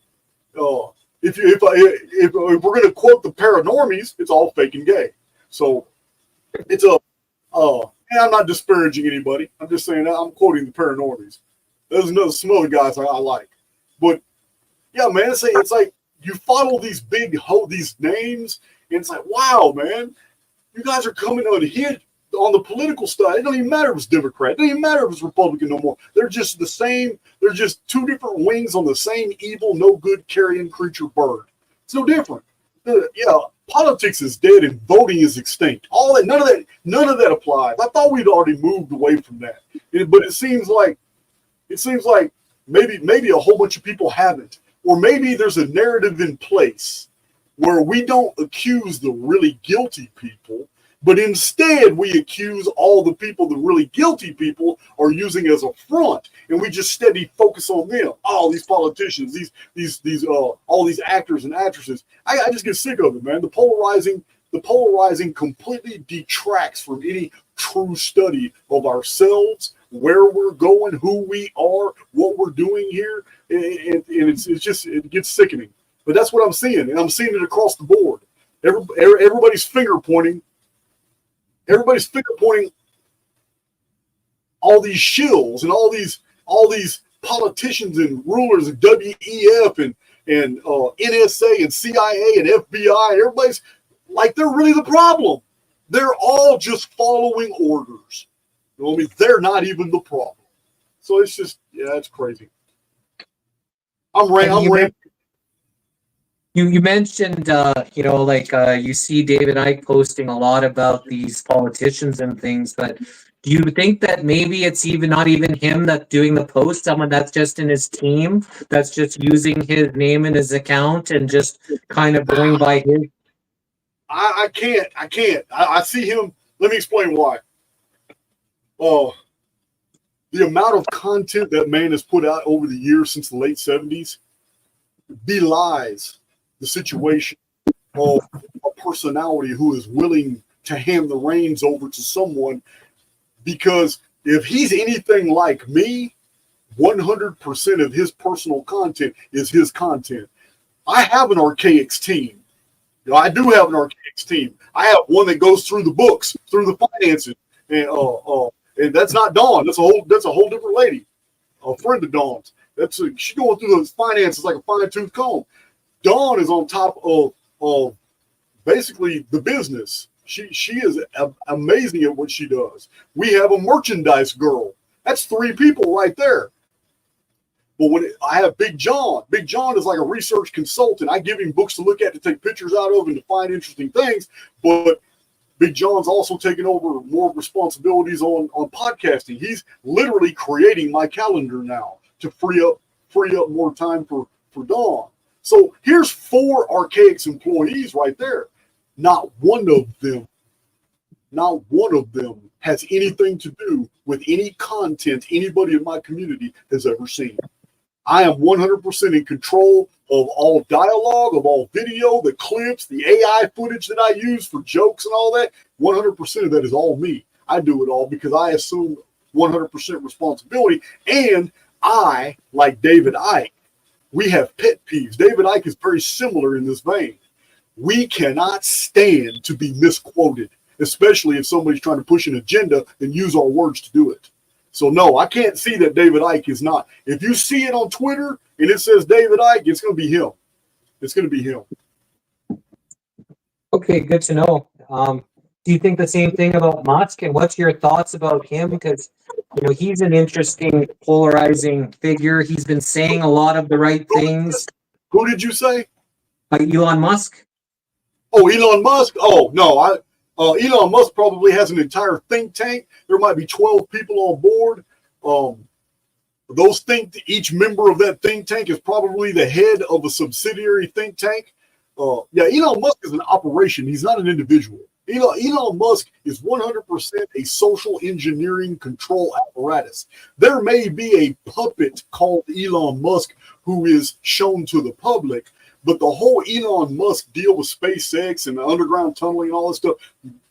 If we're going to quote the Paranormies, it's all fake and gay. So it's and I'm not disparaging anybody. I'm just saying I'm quoting the Paranormies. There's some other guys I like. But yeah, man, it's like you follow these these names, and it's like, wow, man, you guys are coming unhinged on the political stuff. It don't even matter if it's Democrat. It doesn't even matter if it's Republican no more. They're just the same. They're just two different wings on the same evil, no good carrion creature bird. It's no different. Yeah, politics is dead and voting is extinct. All that, none of that applies. I thought we'd already moved away from that, but it seems like maybe a whole bunch of people haven't, or maybe there's a narrative in place where we don't accuse the really guilty people, but instead we accuse all the people, the really guilty people, are using as a front, and we just steady focus on them. All these politicians, all these actors and actresses. I just get sick of it, man. The polarizing completely detracts from any true study of ourselves, where we're going, who we are, what we're doing here, and it gets sickening. But that's what I'm seeing, and I'm seeing it across the board. Everybody's finger pointing. Everybody's finger pointing all these shills and all these politicians and rulers of WEF and NSA and CIA and FBI. Everybody's like they're really the problem. They're all just following orders. You know what I mean? They're not even the problem. So it's just, yeah, it's crazy. I'm ranting. You mentioned, you see David Icke posting a lot about these politicians and things, but do you think that maybe it's not even him that's doing the post, someone that's just in his team, that's just using his name and his account and just kind of going by his? I can't. I see him. Let me explain why. The amount of content that man has put out over the years since the late 70s belies the situation of a personality who is willing to hand the reins over to someone, because if he's anything like me, 100% of his personal content is his content. I have an Archaix team. I do have an Archaix team. I have one that goes through the books, through the finances, and that's not Dawn. That's a whole different lady, a friend of Dawn's. She's going through those finances like a fine-tooth comb. Dawn is on top of basically the business. She is amazing at what she does. We have a merchandise girl. That's 3 people right there. But I have Big John. Big John is like a research consultant. I give him books to look at, to take pictures out of, and to find interesting things. But Big John's also taking over more responsibilities on podcasting. He's literally creating my calendar now to free up more time for Dawn. So here's 4 Archaix employees right there. Not one of them has anything to do with any content anybody in my community has ever seen. I am 100% in control of all dialogue, of all video, the clips, the AI footage that I use for jokes and all that. 100% of that is all me. I do it all because I assume 100% responsibility. And I, like David Icke, we have pet peeves. David Icke is very similar in this vein. We cannot stand to be misquoted, especially if somebody's trying to push an agenda and use our words to do it. So no, I can't see that David Icke is not. If you see it on Twitter and it says David Icke, it's going to be him. It's going to be him. Okay, good to know. Do you think the same thing about Musk? And what's your thoughts about him? Because he's an interesting, polarizing figure. He's been saying a lot of the right things. Who did you say? Elon Musk. Oh, Elon Musk? Oh, no. Elon Musk probably has an entire think tank. There might be 12 people on board. Each member of that think tank is probably the head of a subsidiary think tank. Elon Musk is an operation. He's not an individual. Elon Musk is 100% a social engineering control apparatus. There may be a puppet called Elon Musk who is shown to the public, but the whole Elon Musk deal with SpaceX and the underground tunneling and all this stuff,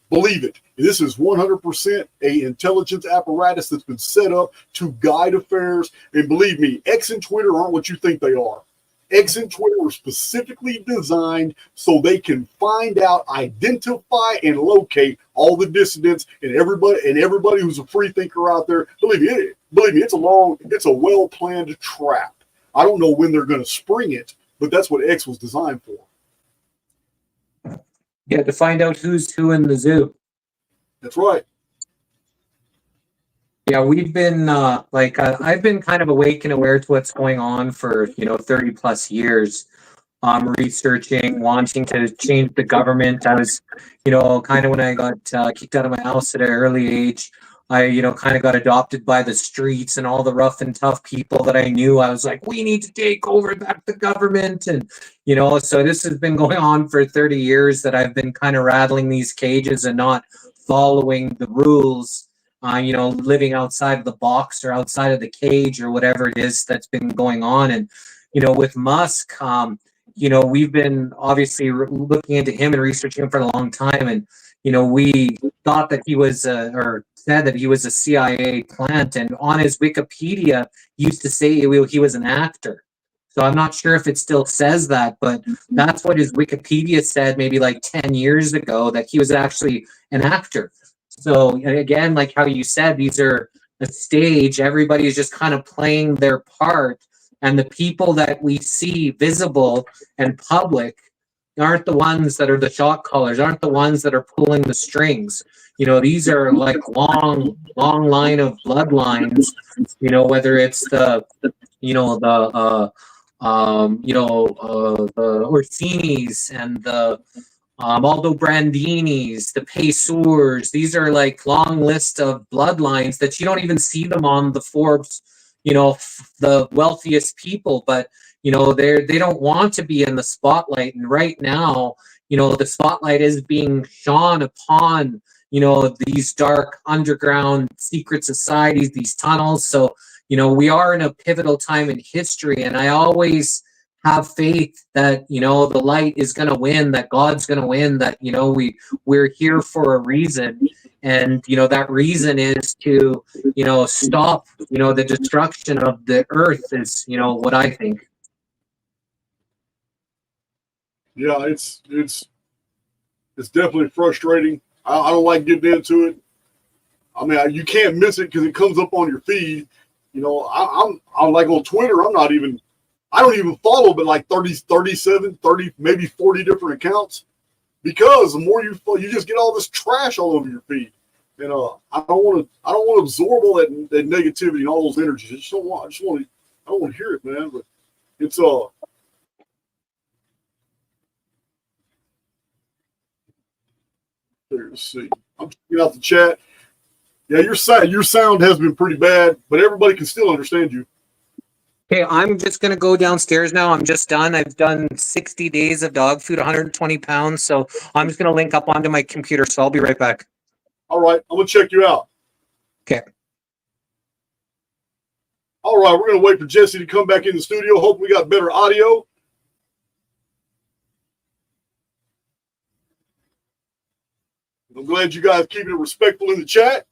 believe it. This is 100% a intelligence apparatus that's been set up to guide affairs. And believe me, X and Twitter aren't what you think they are. X and Twitter were specifically designed so they can find out, identify, and locate all the dissidents and everybody who's a free thinker out there. Believe me, it's a well-planned trap. I don't know when they're going to spring it, But that's what X was designed for. Yeah, to find out who's who in the zoo. That's right. Yeah, we've been I've been kind of awake and aware to what's going on for 30 plus years. Researching, wanting to change the government. I was, kind of when I got kicked out of my house at an early age, I, kind of got adopted by the streets and all the rough and tough people that I knew. I was like, we need to take over back the government. And, so this has been going on for 30 years that I've been kind of rattling these cages and not following the rules, living outside of the box or outside of the cage or whatever it is that's been going on. And, with Musk, we've been obviously looking into him and researching him for a long time. And, we thought that he was, or said that he was a CIA plant. And on his Wikipedia, he used to say he was an actor. So I'm not sure if it still says that, but that's what his Wikipedia said maybe like 10 years ago, that he was actually an actor. So again, like how you said, these are a stage. Everybody is just kind of playing their part. And the people that we see visible and public aren't the ones that are the shot callers, aren't the ones that are pulling the strings. These are like long line of bloodlines, whether it's the Orsinis and the Aldo Brandinis, the Pesurs. These are like long list of bloodlines that you don't even see them on the Forbes, the wealthiest people, but they don't want to be in the spotlight. And right now, the spotlight is being shone upon, these dark underground secret societies, these tunnels. So, we are in a pivotal time in history, and I always have faith that the light is going to win, that God's going to win, that we're here for a reason, and that reason is to stop the destruction of the earth, is what I think. Yeah, it's definitely frustrating. I don't like getting into it. I mean, you can't miss it because it comes up on your feed. I'm like on Twitter. I don't even follow but like 37, maybe 40 different accounts, because the more you follow, you just get all this trash all over your feed. And I don't want to absorb all that negativity and all those energies. I don't want to hear it, man. But it's let's see. I'm checking out the chat. Yeah, your sound has been pretty bad, but everybody can still understand you. Okay, I'm just going to go downstairs now. I'm just done. I've done 60 days of dog food, 120 pounds. So I'm just going to link up onto my computer. So I'll be right back. All right, I'm going to check you out. Okay. All right, we're going to wait for Jesse to come back in the studio. Hope we got better audio. I'm glad you guys keeping it respectful in the chat.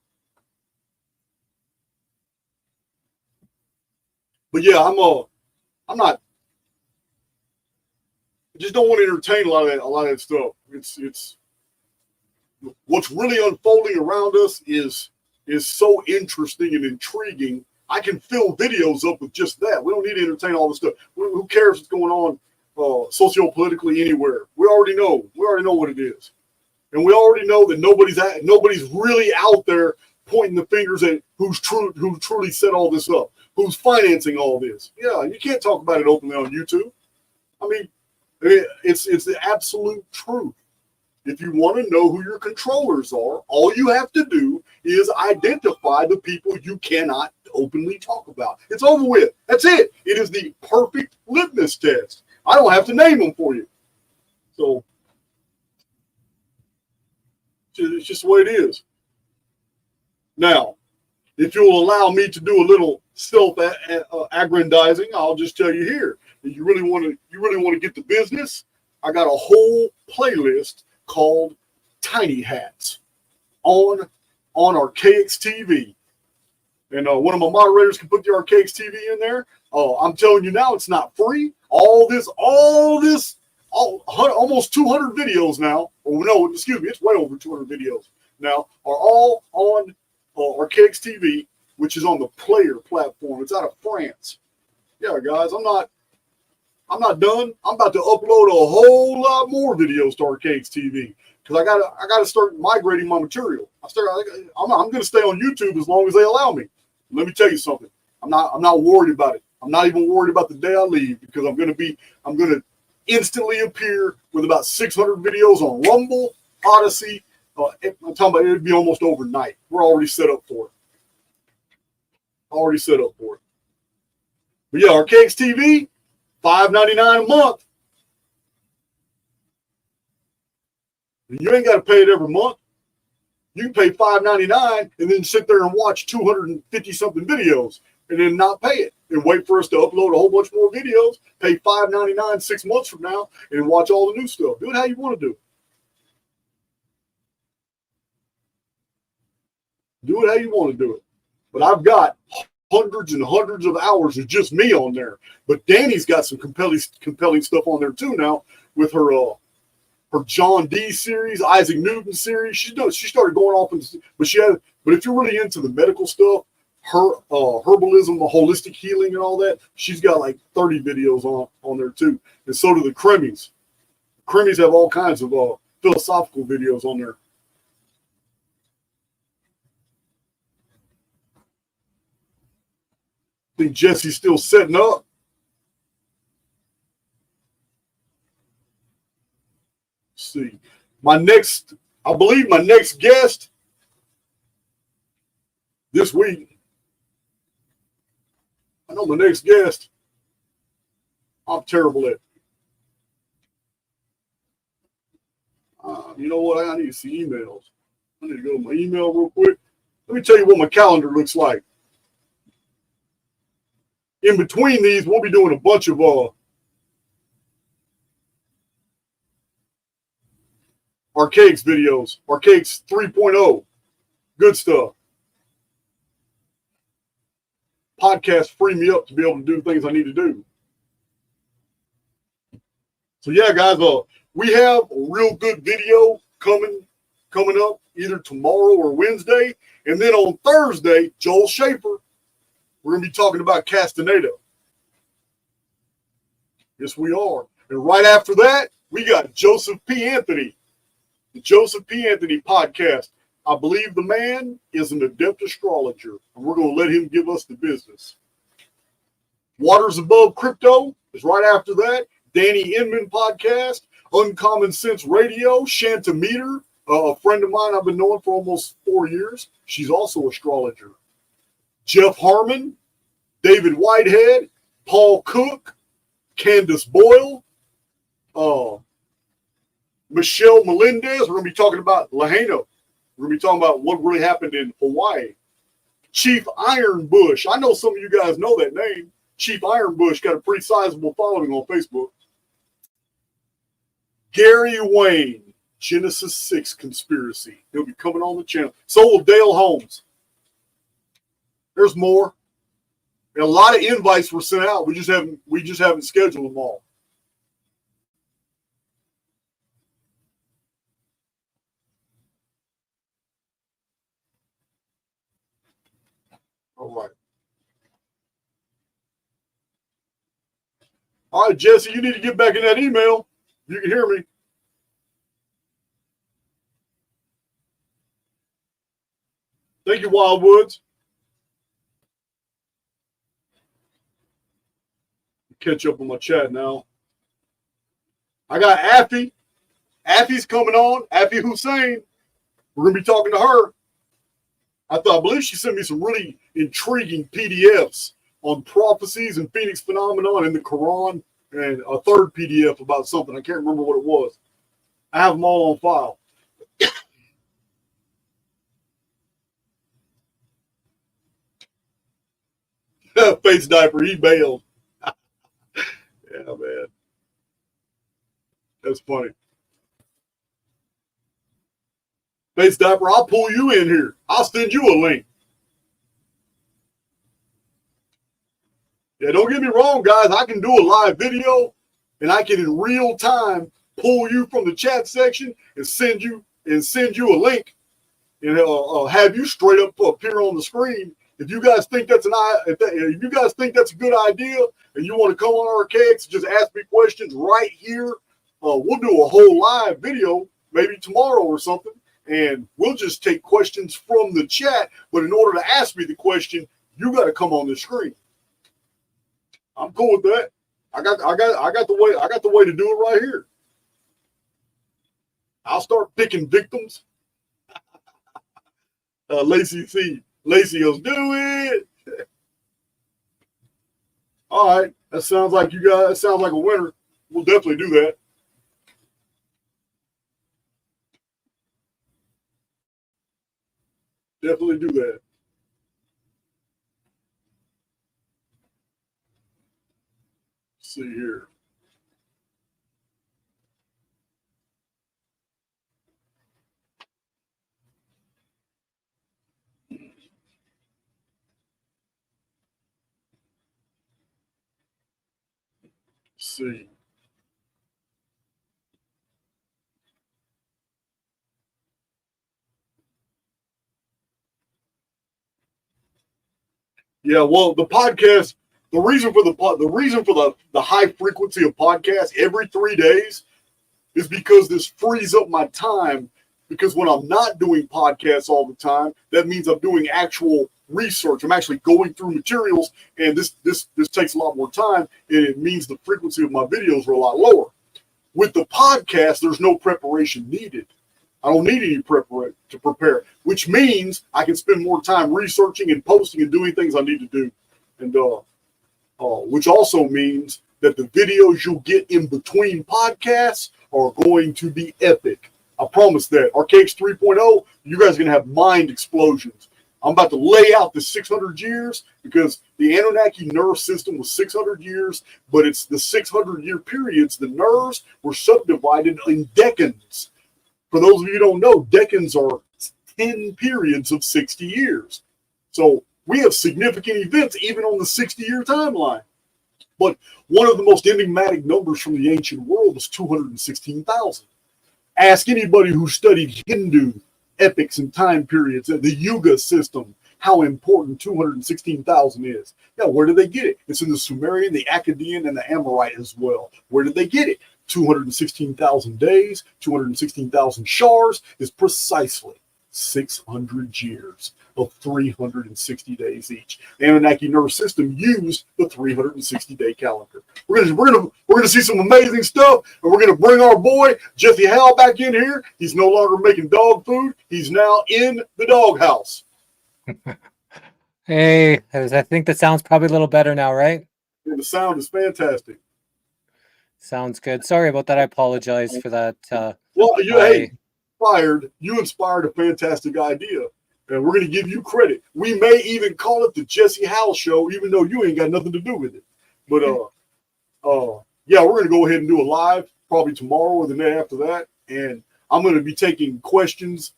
But yeah, I'm not. I just don't want to entertain a lot of that stuff. It's what's really unfolding around us is so interesting and intriguing. I can fill videos up with just that. We don't need to entertain all this stuff. Who cares what's going on socio-politically anywhere? We already know. We already know what it is, and we already know that nobody's really out there pointing the fingers at who truly set all this up. Who's financing all this? Yeah, you can't talk about it openly on YouTube. I mean, it's the absolute truth. If you want to know who your controllers are, all you have to do is identify the people you cannot openly talk about. It's over with. That's it. It is the perfect litmus test. I don't have to name them for you. So it's just the way it is. Now, if you'll allow me to do a little self-aggrandizing, I'll just tell you here. If you really want to get the business, I got a whole playlist called Tiny Hats on Archaix TV. And one of my moderators can put the Archaix TV in there. I'm telling you now, it's not free. All this, almost 200 videos now. Or no, excuse me, it's way over 200 videos now, are all on Archaix TV, which is on the Player platform. It's out of France. Yeah, guys, I'm I'm not done. I'm about to upload a whole lot more videos to Archaix TV because I gotta start migrating my material. I'm going to stay on YouTube as long as they allow me. Let me tell you something. I'm not worried about it. I'm not even worried about the day I leave because I'm going to instantly appear with about 600 videos on Rumble, Odyssey. I'm talking about it'd be almost overnight. We're already set up for it. But yeah, Archaix TV, $5.99 a month. You ain't got to pay it every month. You can pay $5.99 and then sit there and watch 250 something videos and then not pay it and wait for us to upload a whole bunch more videos. Pay $5.99 6 months from now and watch all the new stuff. Do it how you want to do it. Do it how you want to do it. But I've got hundreds and hundreds of hours of just me on there. But Danny's got some compelling stuff on there too now with her John Dee series, Isaac Newton series. She started going off, but if you're really into the medical stuff, her herbalism, the holistic healing, and all that, she's got like 30 videos on there too. And so do the Cremies. Cremies have all kinds of philosophical videos on there. I think Jesse's still setting up. Let's see. I believe my next guest this week. I know my next guest. I'm terrible at. You know what? I need to see emails. I need to go to my email real quick. Let me tell you what my calendar looks like. In between these, we'll be doing a bunch of Archaix videos. Archaix 3.0. Good stuff. Podcasts free me up to be able to do things I need to do. So yeah, guys, we have a real good video coming up either tomorrow or Wednesday. And then on Thursday, Joel Schaefer, we're going to be talking about Castaneda. Yes, we are. And right after that, we got Joseph P. Anthony, the Joseph P. Anthony podcast. I believe the man is an adept astrologer, and we're going to let him give us the business. Waters Above Crypto is right after that. Danny Inman podcast, Uncommon Sense Radio, Shanta Meter, a friend of mine I've been knowing for almost 4 years. She's also an astrologer. Jeff Harmon, David Whitehead, Paul Cook, Candace Boyle, Michelle Melendez. We're going to be talking about Lahaina. We're going to be talking about what really happened in Hawaii. Chief Ironbush. I know some of you guys know that name. Chief Ironbush got a pretty sizable following on Facebook. Gary Wayne, Genesis 6 Conspiracy. He'll be coming on the channel. So will Dale Holmes. There's more. And a lot of invites were sent out. We just haven't scheduled them all. All right. All right, Jesse, you need to get back in that email. You can hear me. Thank you, Wildwoods. Catch up on my chat now. I got Affy. Affy's coming on. Affy Hussein. We're going to be talking to her. I believe she sent me some really intriguing PDFs on prophecies and Phoenix phenomenon in the Quran, and a third PDF about something. I can't remember what it was. I have them all on file. Face diaper, he bailed. Yeah, man. That's funny. Face diaper, I'll pull you in here. I'll send you a link. Yeah, don't get me wrong, guys. I can do a live video, and I can in real time pull you from the chat section and send you a link, and have you straight up appear on the screen If you guys think that's if you guys think that's a good idea, and you want to come on Archaix and just ask me questions right here, we'll do a whole live video maybe tomorrow or something, and we'll just take questions from the chat. But in order to ask me the question, you got to come on the screen. I'm cool with that. I got the way to do it right here. I'll start picking victims. Lacey goes, do it. All right, that sounds like you guys. That sounds like a winner. We'll definitely do that. Definitely do that. Let's see here. Let's see. Yeah, well, the podcast, the reason for the high frequency of podcasts every 3 days is because this frees up my time. Because when I'm not doing podcasts all the time, that means I'm doing actual research. I'm actually going through materials, and this takes a lot more time, and it means the frequency of my videos are a lot lower. With the podcast, there's no preparation needed. I don't need any preparation to prepare, which means I can spend more time researching and posting and doing things I need to do. And which also means that the videos you'll get in between podcasts are going to be epic. I promise that. Archaix 3.0, you guys are going to have mind explosions. I'm about to lay out the 600 years because the Anunnaki nerve system was 600 years, but it's the 600-year periods. The nerves were subdivided in decans. For those of you who don't know, decans are 10 periods of 60 years. So we have significant events even on the 60-year timeline. But one of the most enigmatic numbers from the ancient world was 216,000. Ask anybody who studied Hindu epics and time periods, the Yuga system, how important 216,000 is. Now, where did they get it? It's in the Sumerian, the Akkadian, and the Amorite as well. Where did they get it? 216,000 days, 216,000 shars is precisely 600 years of 360 days each. The Anunnaki nerve system used the 360-day calendar. We're gonna see some amazing stuff, and we're gonna bring our boy Jesse Howell back in here. He's no longer making dog food. He's now in the doghouse. Hey, I think the sound's probably a little better now, right? And the sound is fantastic. Sounds good. Sorry about that. I apologize for that. Well, you inspired a fantastic idea, and we're going to give you credit. We may even call it the Jesse Howell Show, even though you ain't got nothing to do with it. But yeah, we're going to go ahead and do a live probably tomorrow or the day after that, and I'm going to be taking questions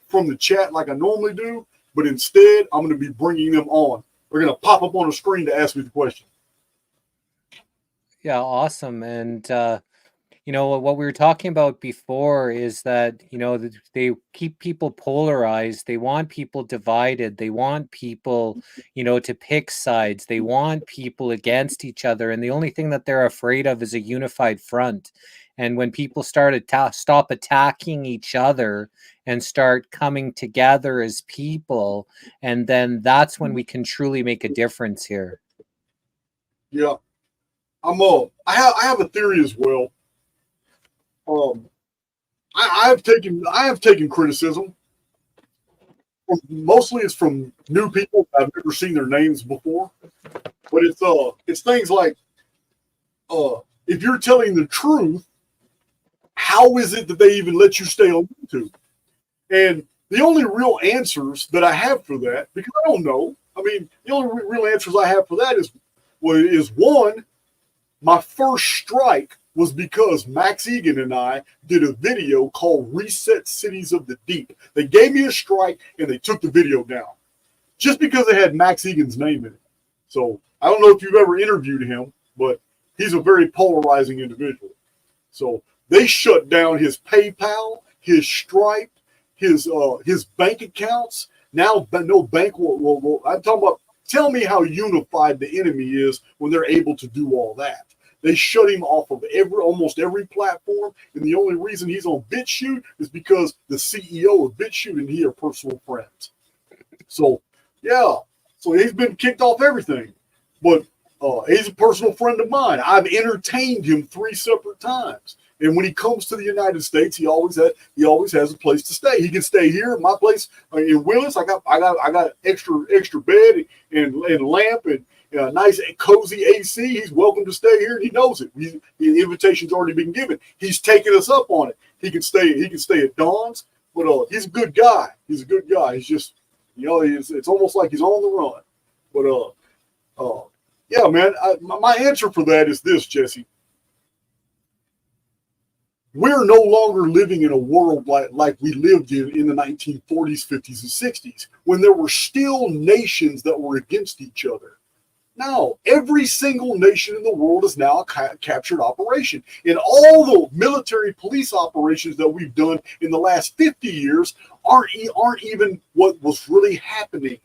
from the chat like I normally do, but instead I'm going to be bringing them on. They're going to pop up on the screen to ask me the question. Yeah, awesome. And what we were talking about before is that, they keep people polarized. They want people divided. They want people, to pick sides. They want people against each other. And the only thing that they're afraid of is a unified front. And when people stop attacking each other and start coming together as people, and then that's when we can truly make a difference here. Yeah. I have a theory as well. I have taken criticism. Mostly it's from new people. I've never seen their names before, but it's things like, if you're telling the truth, how is it that they even let you stay on YouTube? And the only real answers that I have for that, because I don't know. I mean, the only real answers I have for that is one. My first strike was because Max Egan and I did a video called Reset Cities of the Deep. They gave me a strike and they took the video down just because it had Max Egan's name in it. So I don't know if you've ever interviewed him, but he's a very polarizing individual. So they shut down his PayPal, his Stripe, his bank accounts. Now, no bank will. I'm talking about. Tell me how unified the enemy is when they're able to do all that. They shut him off of almost every platform, and the only reason he's on BitChute is because the CEO of BitChute and he are personal friends. So, yeah, so he's been kicked off everything, but he's a personal friend of mine. I've entertained him 3 separate times. And when he comes to the United States, he always has a place to stay. He can stay here at my place in Willis. I got extra bed and lamp and nice cozy AC. He's welcome to stay here, and he knows it. The invitation's already been given. He's taking us up on it. He can stay at Dawn's, but he's a good guy. He's a good guy. He's just, it's almost like he's on the run. But yeah, man. My answer for that is this, Jesse. We're no longer living in a world like we lived in the 1940s, 50s, and 60s, when there were still nations that were against each other. Now, every single nation in the world is now a captured operation. And all the military police operations that we've done in the last 50 years aren't even what was really happening.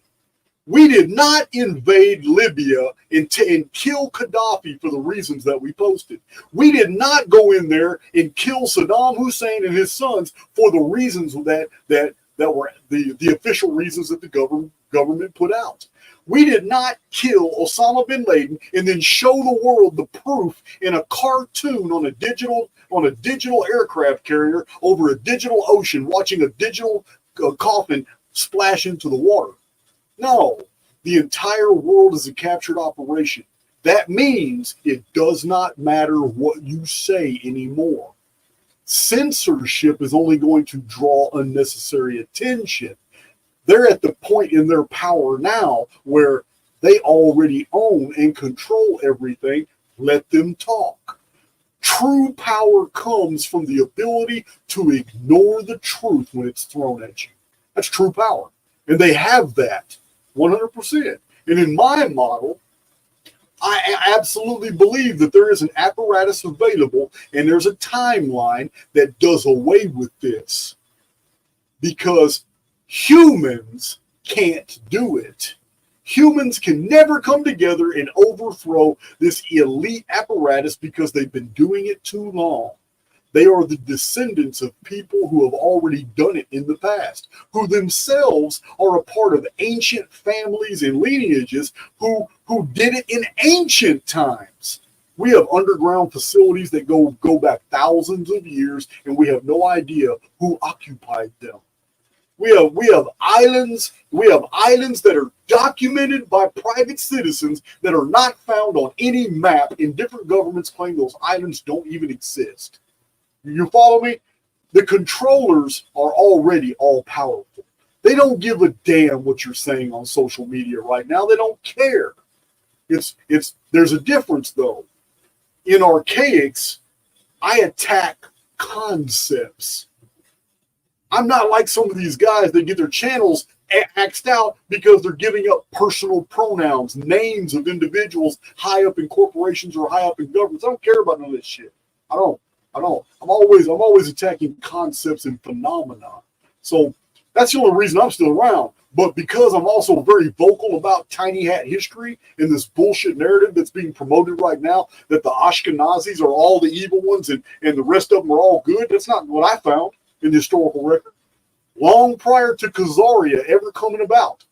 We did not invade Libya and kill Gaddafi for the reasons that we posted. We did not go in there and kill Saddam Hussein and his sons for the reasons that were the official reasons that the government put out. We did not kill Osama bin Laden and then show the world the proof in a cartoon on a digital aircraft carrier over a digital ocean, watching a digital coffin splash into the water. No, the entire world is a captured operation. That means it does not matter what you say anymore. Censorship is only going to draw unnecessary attention. They're at the point in their power now where they already own and control everything. Let them talk. True power comes from the ability to ignore the truth when it's thrown at you. That's true power. And they have that 100%. And in my model, I absolutely believe that there is an apparatus available and there's a timeline that does away with this. Because humans can't do it. Humans can never come together and overthrow this elite apparatus because they've been doing it too long. They are the descendants of people who have already done it in the past, who themselves are a part of ancient families and lineages who did it in ancient times. We have underground facilities that go back thousands of years, and we have no idea who occupied them. We have islands that are documented by private citizens that are not found on any map, and different governments claim those islands don't even exist. You follow me? The controllers are already all powerful. They don't give a damn what you're saying on social media right now. They don't care. There's a difference though. In Archaics, I attack concepts. I'm not like some of these guys that get their channels axed out because they're giving up personal pronouns, names of individuals high up in corporations or high up in governments. I don't care about none of this shit. I don't. I'm always attacking concepts and phenomena. So that's the only reason I'm still around. But because I'm also very vocal about tiny hat history and this bullshit narrative that's being promoted right now, that the Ashkenazis are all the evil ones and the rest of them are all good, that's not what I found in the historical record. Long prior to Khazaria ever coming about,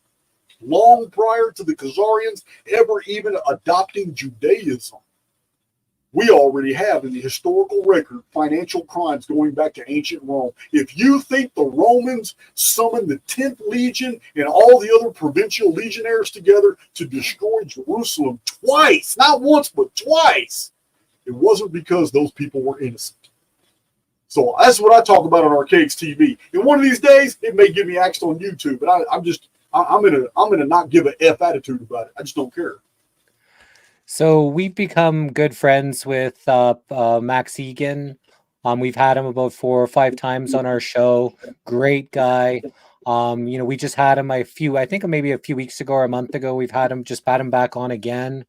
long prior to the Khazarians ever even adopting Judaism, we already have in the historical record financial crimes going back to ancient Rome. If you think the Romans summoned the 10th Legion and all the other provincial legionnaires together to destroy Jerusalem twice, not once, but twice, it wasn't because those people were innocent. So that's what I talk about on Archaix TV. And one of these days, it may get me axed on YouTube, but I'm gonna not give a F attitude about it. I just don't care. So we've become good friends with Max Egan. We've had him about 4 or 5 times on our show. Great guy. We just had him maybe a few weeks ago or a month ago. We've had him back on again.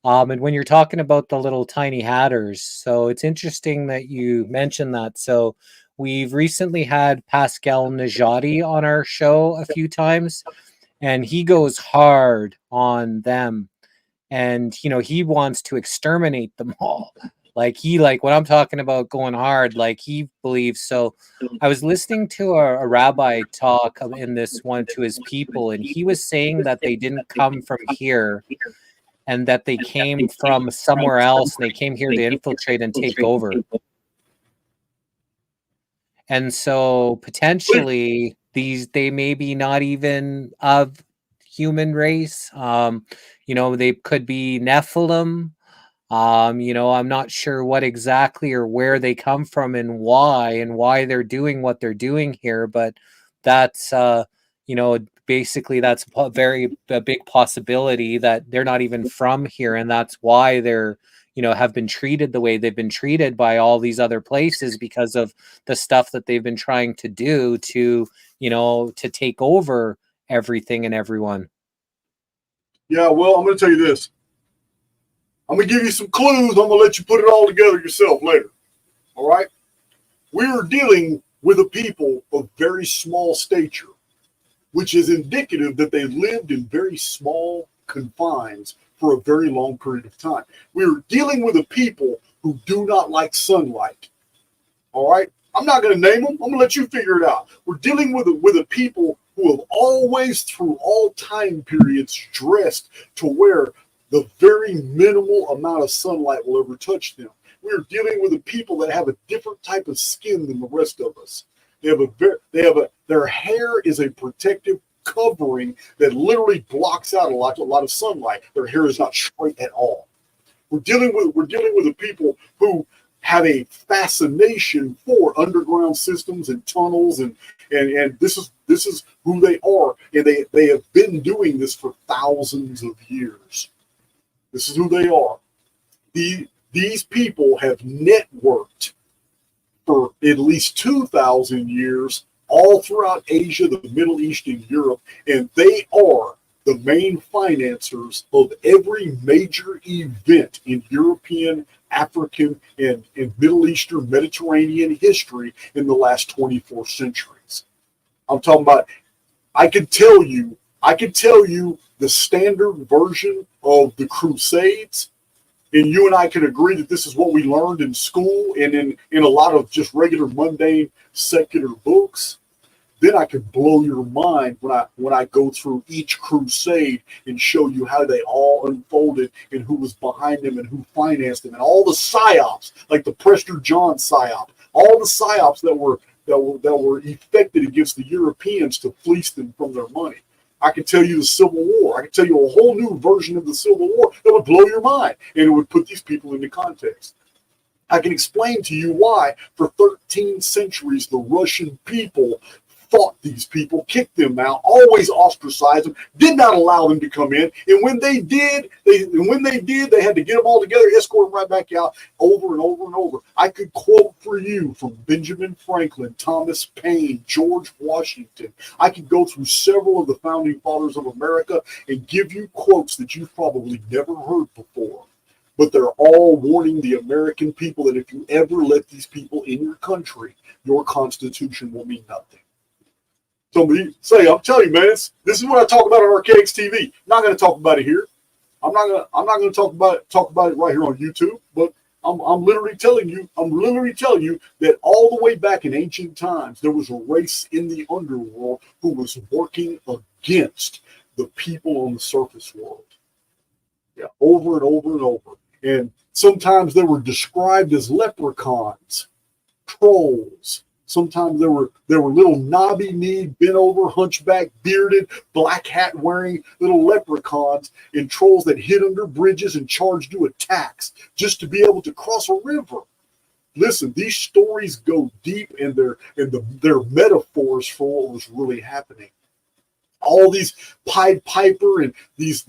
And when you're talking about the little tiny hatters, so it's interesting that you mentioned that. So we've recently had Pascal Najati on our show a few times, and he goes hard on them. And, you know, he wants to exterminate them all. Like when I'm talking about going hard, like he believes. So I was listening to a rabbi talk in this one to his people, and he was saying that they didn't come from here and that they came from somewhere else, and they came here to infiltrate and take over. And so potentially they may be not even of human race. You know, they could be Nephilim. You know, I'm not sure what exactly or where they come from and why they're doing what they're doing here, but that's you know, basically that's a big possibility that they're not even from here, and that's why they're, you know, have been treated the way they've been treated by all these other places because of the stuff that they've been trying to do to, you know, to take over everything and everyone. Yeah, well, I'm going to tell you this. I'm going to give you some clues. I'm going to let you put it all together yourself later. All right? We are dealing with a people of very small stature, which is indicative that they lived in very small confines for a very long period of time. We are dealing with a people who do not like sunlight. All right? I'm not going to name them. I'm going to let you figure it out. We're dealing with a people who have always, through all time periods, dressed to where the very minimal amount of sunlight will ever touch them. We're dealing with a people that have a different type of skin than the rest of us. Their hair is a protective covering that literally blocks out a lot of sunlight. Their hair is not straight at all. We're dealing with a people who have a fascination for underground systems and tunnels, and this is who they are, and they have been doing this for thousands of years. This is who they are. These people have networked for at least 2,000 years all throughout Asia, the Middle East, and Europe, and they are the main financiers of every major event in European, African, and Middle Eastern, Mediterranean history in the last 24 centuries. I'm talking about, I could tell you the standard version of the Crusades, and you and I can agree that this is what we learned in school and in a lot of just regular mundane secular books. Then I could blow your mind when I go through each crusade and show you how they all unfolded and who was behind them and who financed them and all the psyops, like the Prester John psyop, all the psyops that were effected against the Europeans to fleece them from their money. I can tell you the Civil War. I can tell you a whole new version of the Civil War that would blow your mind, and it would put these people into context. I can explain to you why for 13 centuries the Russian people fought these people, kicked them out, always ostracized them, did not allow them to come in. And when they did, they had to get them all together, escort them right back out over and over and over. I could quote for you from Benjamin Franklin, Thomas Paine, George Washington. I could go through several of the founding fathers of America and give you quotes that you've probably never heard before. But they're all warning the American people that if you ever let these people in your country, your Constitution will mean nothing. Somebody say, I'm telling you, man, this is what I talk about on Archaix TV. I'm not going to talk about it here. I'm not going to talk about it right here on YouTube. But I'm literally telling you that all the way back in ancient times, there was a race in the underworld who was working against the people on the surface world. Yeah, over and over and over. And sometimes they were described as leprechauns, trolls. Sometimes there were little knobby-kneed, bent-over, hunchback, bearded, black hat-wearing little leprechauns and trolls that hid under bridges and charged you a tax just to be able to cross a river. Listen, these stories go deep, and they're metaphors for what was really happening. All these Pied Piper and these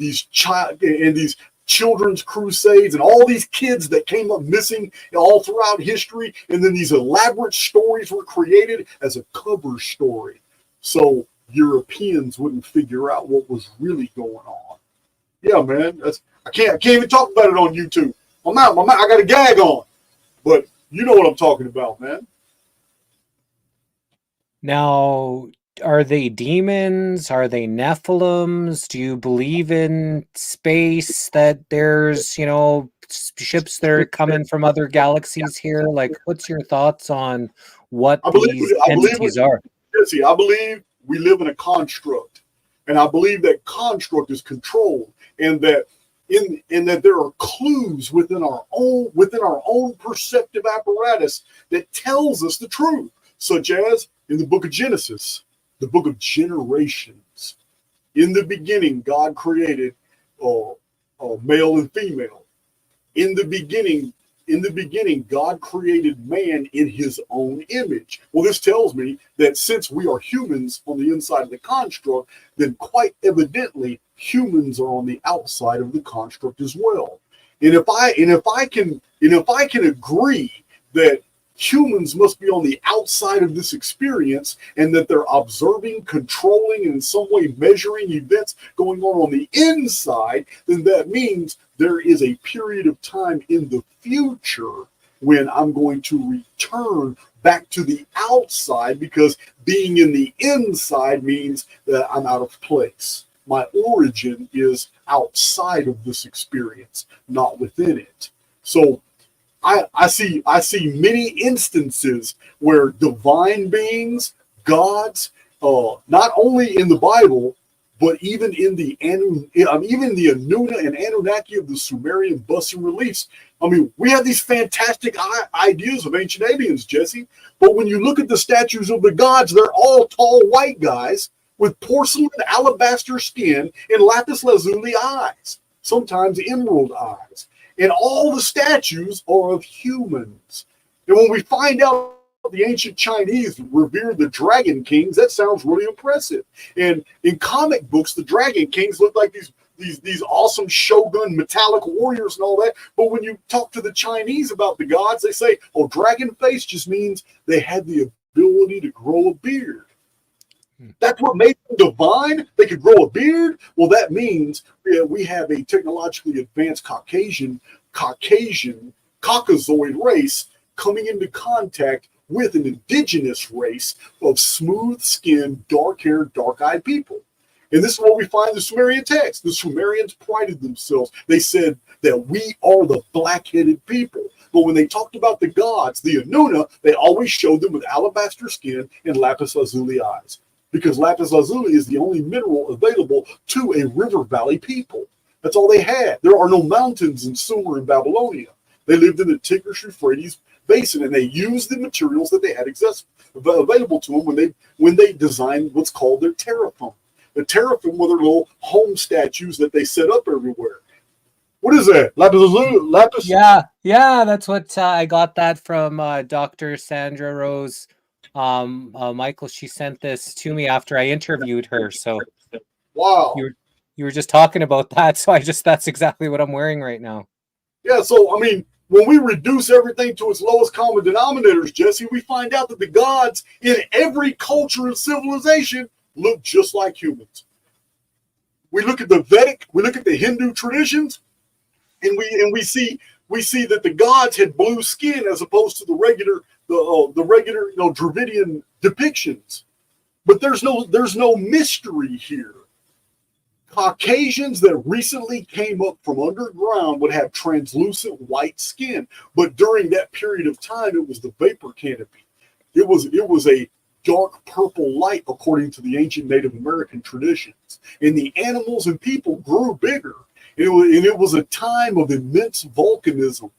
children's crusades and all these kids that came up missing all throughout history, and then these elaborate stories were created as a cover story so Europeans wouldn't figure out what was really going on. Yeah, man, I can't even talk about it on YouTube. I'm out. I got a gag on, but you know what I'm talking about, man. Now, are they demons? Are they Nephilims? Do you believe in space, that there's, ships that are coming from other galaxies here? Like, what's your thoughts on what I believe, these I believe, entities are? Jesse, I believe we live in a construct, and I believe that construct is controlled, and that that there are clues within our own perceptive apparatus that tells us the truth, such as in the book of Genesis, the book of generations. In the beginning, God created male and female. In the beginning, God created man in his own image. Well, this tells me that since we are humans on the inside of the construct, then quite evidently humans are on the outside of the construct as well. And if I can agree that humans must be on the outside of this experience, and that they're observing, controlling, and in some way measuring events going on the inside, then that means there is a period of time in the future when I'm going to return back to the outside, because being in the inside means that I'm out of place. My origin is outside of this experience, not within it. So I see many instances where divine beings, gods, not only in the Bible, but even in the Anuna and Anunnaki of the Sumerian busts and reliefs. I mean, we have these fantastic ideas of ancient aliens, Jesse. But when you look at the statues of the gods, they're all tall white guys with porcelain alabaster skin and lapis lazuli eyes, sometimes emerald eyes. And all the statues are of humans. And when we find out the ancient Chinese revered the dragon kings, that sounds really impressive. And in comic books, the dragon kings look like these awesome shogun metallic warriors and all that. But when you talk to the Chinese about the gods, they say, oh, dragon face just means they had the ability to grow a beard. That's what made them divine. They could grow a beard. Well, that means we have a technologically advanced Caucasian Caucasoid race coming into contact with an indigenous race of smooth-skinned, dark-haired, dark-eyed people. And this is what we find in the Sumerian text. The Sumerians prided themselves. They said that we are the black-headed people. But when they talked about the gods, the Anuna, they always showed them with alabaster skin and lapis lazuli eyes, because lapis lazuli is the only mineral available to a river valley people. That's all they had. There are no mountains in Sumer and Babylonia. They lived in the Tigris-Euphrates basin, and they used the materials that they had available to them when they designed what's called their teraphim. The teraphim were their little home statues that they set up everywhere. What is that? Lapis lazuli? Lapis? Yeah, that's what I got that from Dr. Sandra Rose. Michael, she sent this to me after I interviewed her. So wow, you were just talking about that, so that's exactly what I'm wearing right now. Yeah, so I mean, when we reduce everything to its lowest common denominators, Jesse, we find out that the gods in every culture and civilization look just like humans. We look at the Vedic, we look at the Hindu traditions, and we see that the gods had blue skin as opposed to the regular Dravidian depictions. But there's no mystery here. Caucasians that recently came up from underground would have translucent white skin, but during that period of time, it was the vapor canopy. It was a dark purple light, according to the ancient Native American traditions. And the animals and people grew bigger. And it was a time of immense volcanism.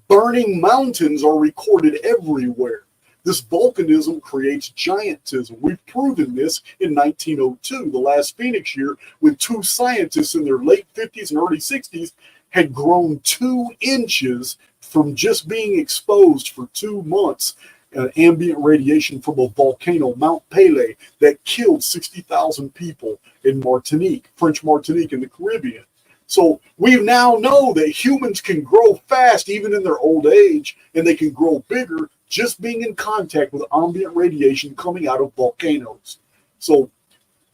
Burning mountains are recorded everywhere. This volcanism creates giantism. We've proven this in 1902, the last Phoenix year, when two scientists in their late 50s and early 60s had grown 2 inches from just being exposed for 2 months ambient radiation from a volcano, Mount Pelée, that killed 60,000 people in Martinique, French Martinique in the Caribbean. So we now know that humans can grow fast even in their old age, and they can grow bigger just being in contact with ambient radiation coming out of volcanoes. So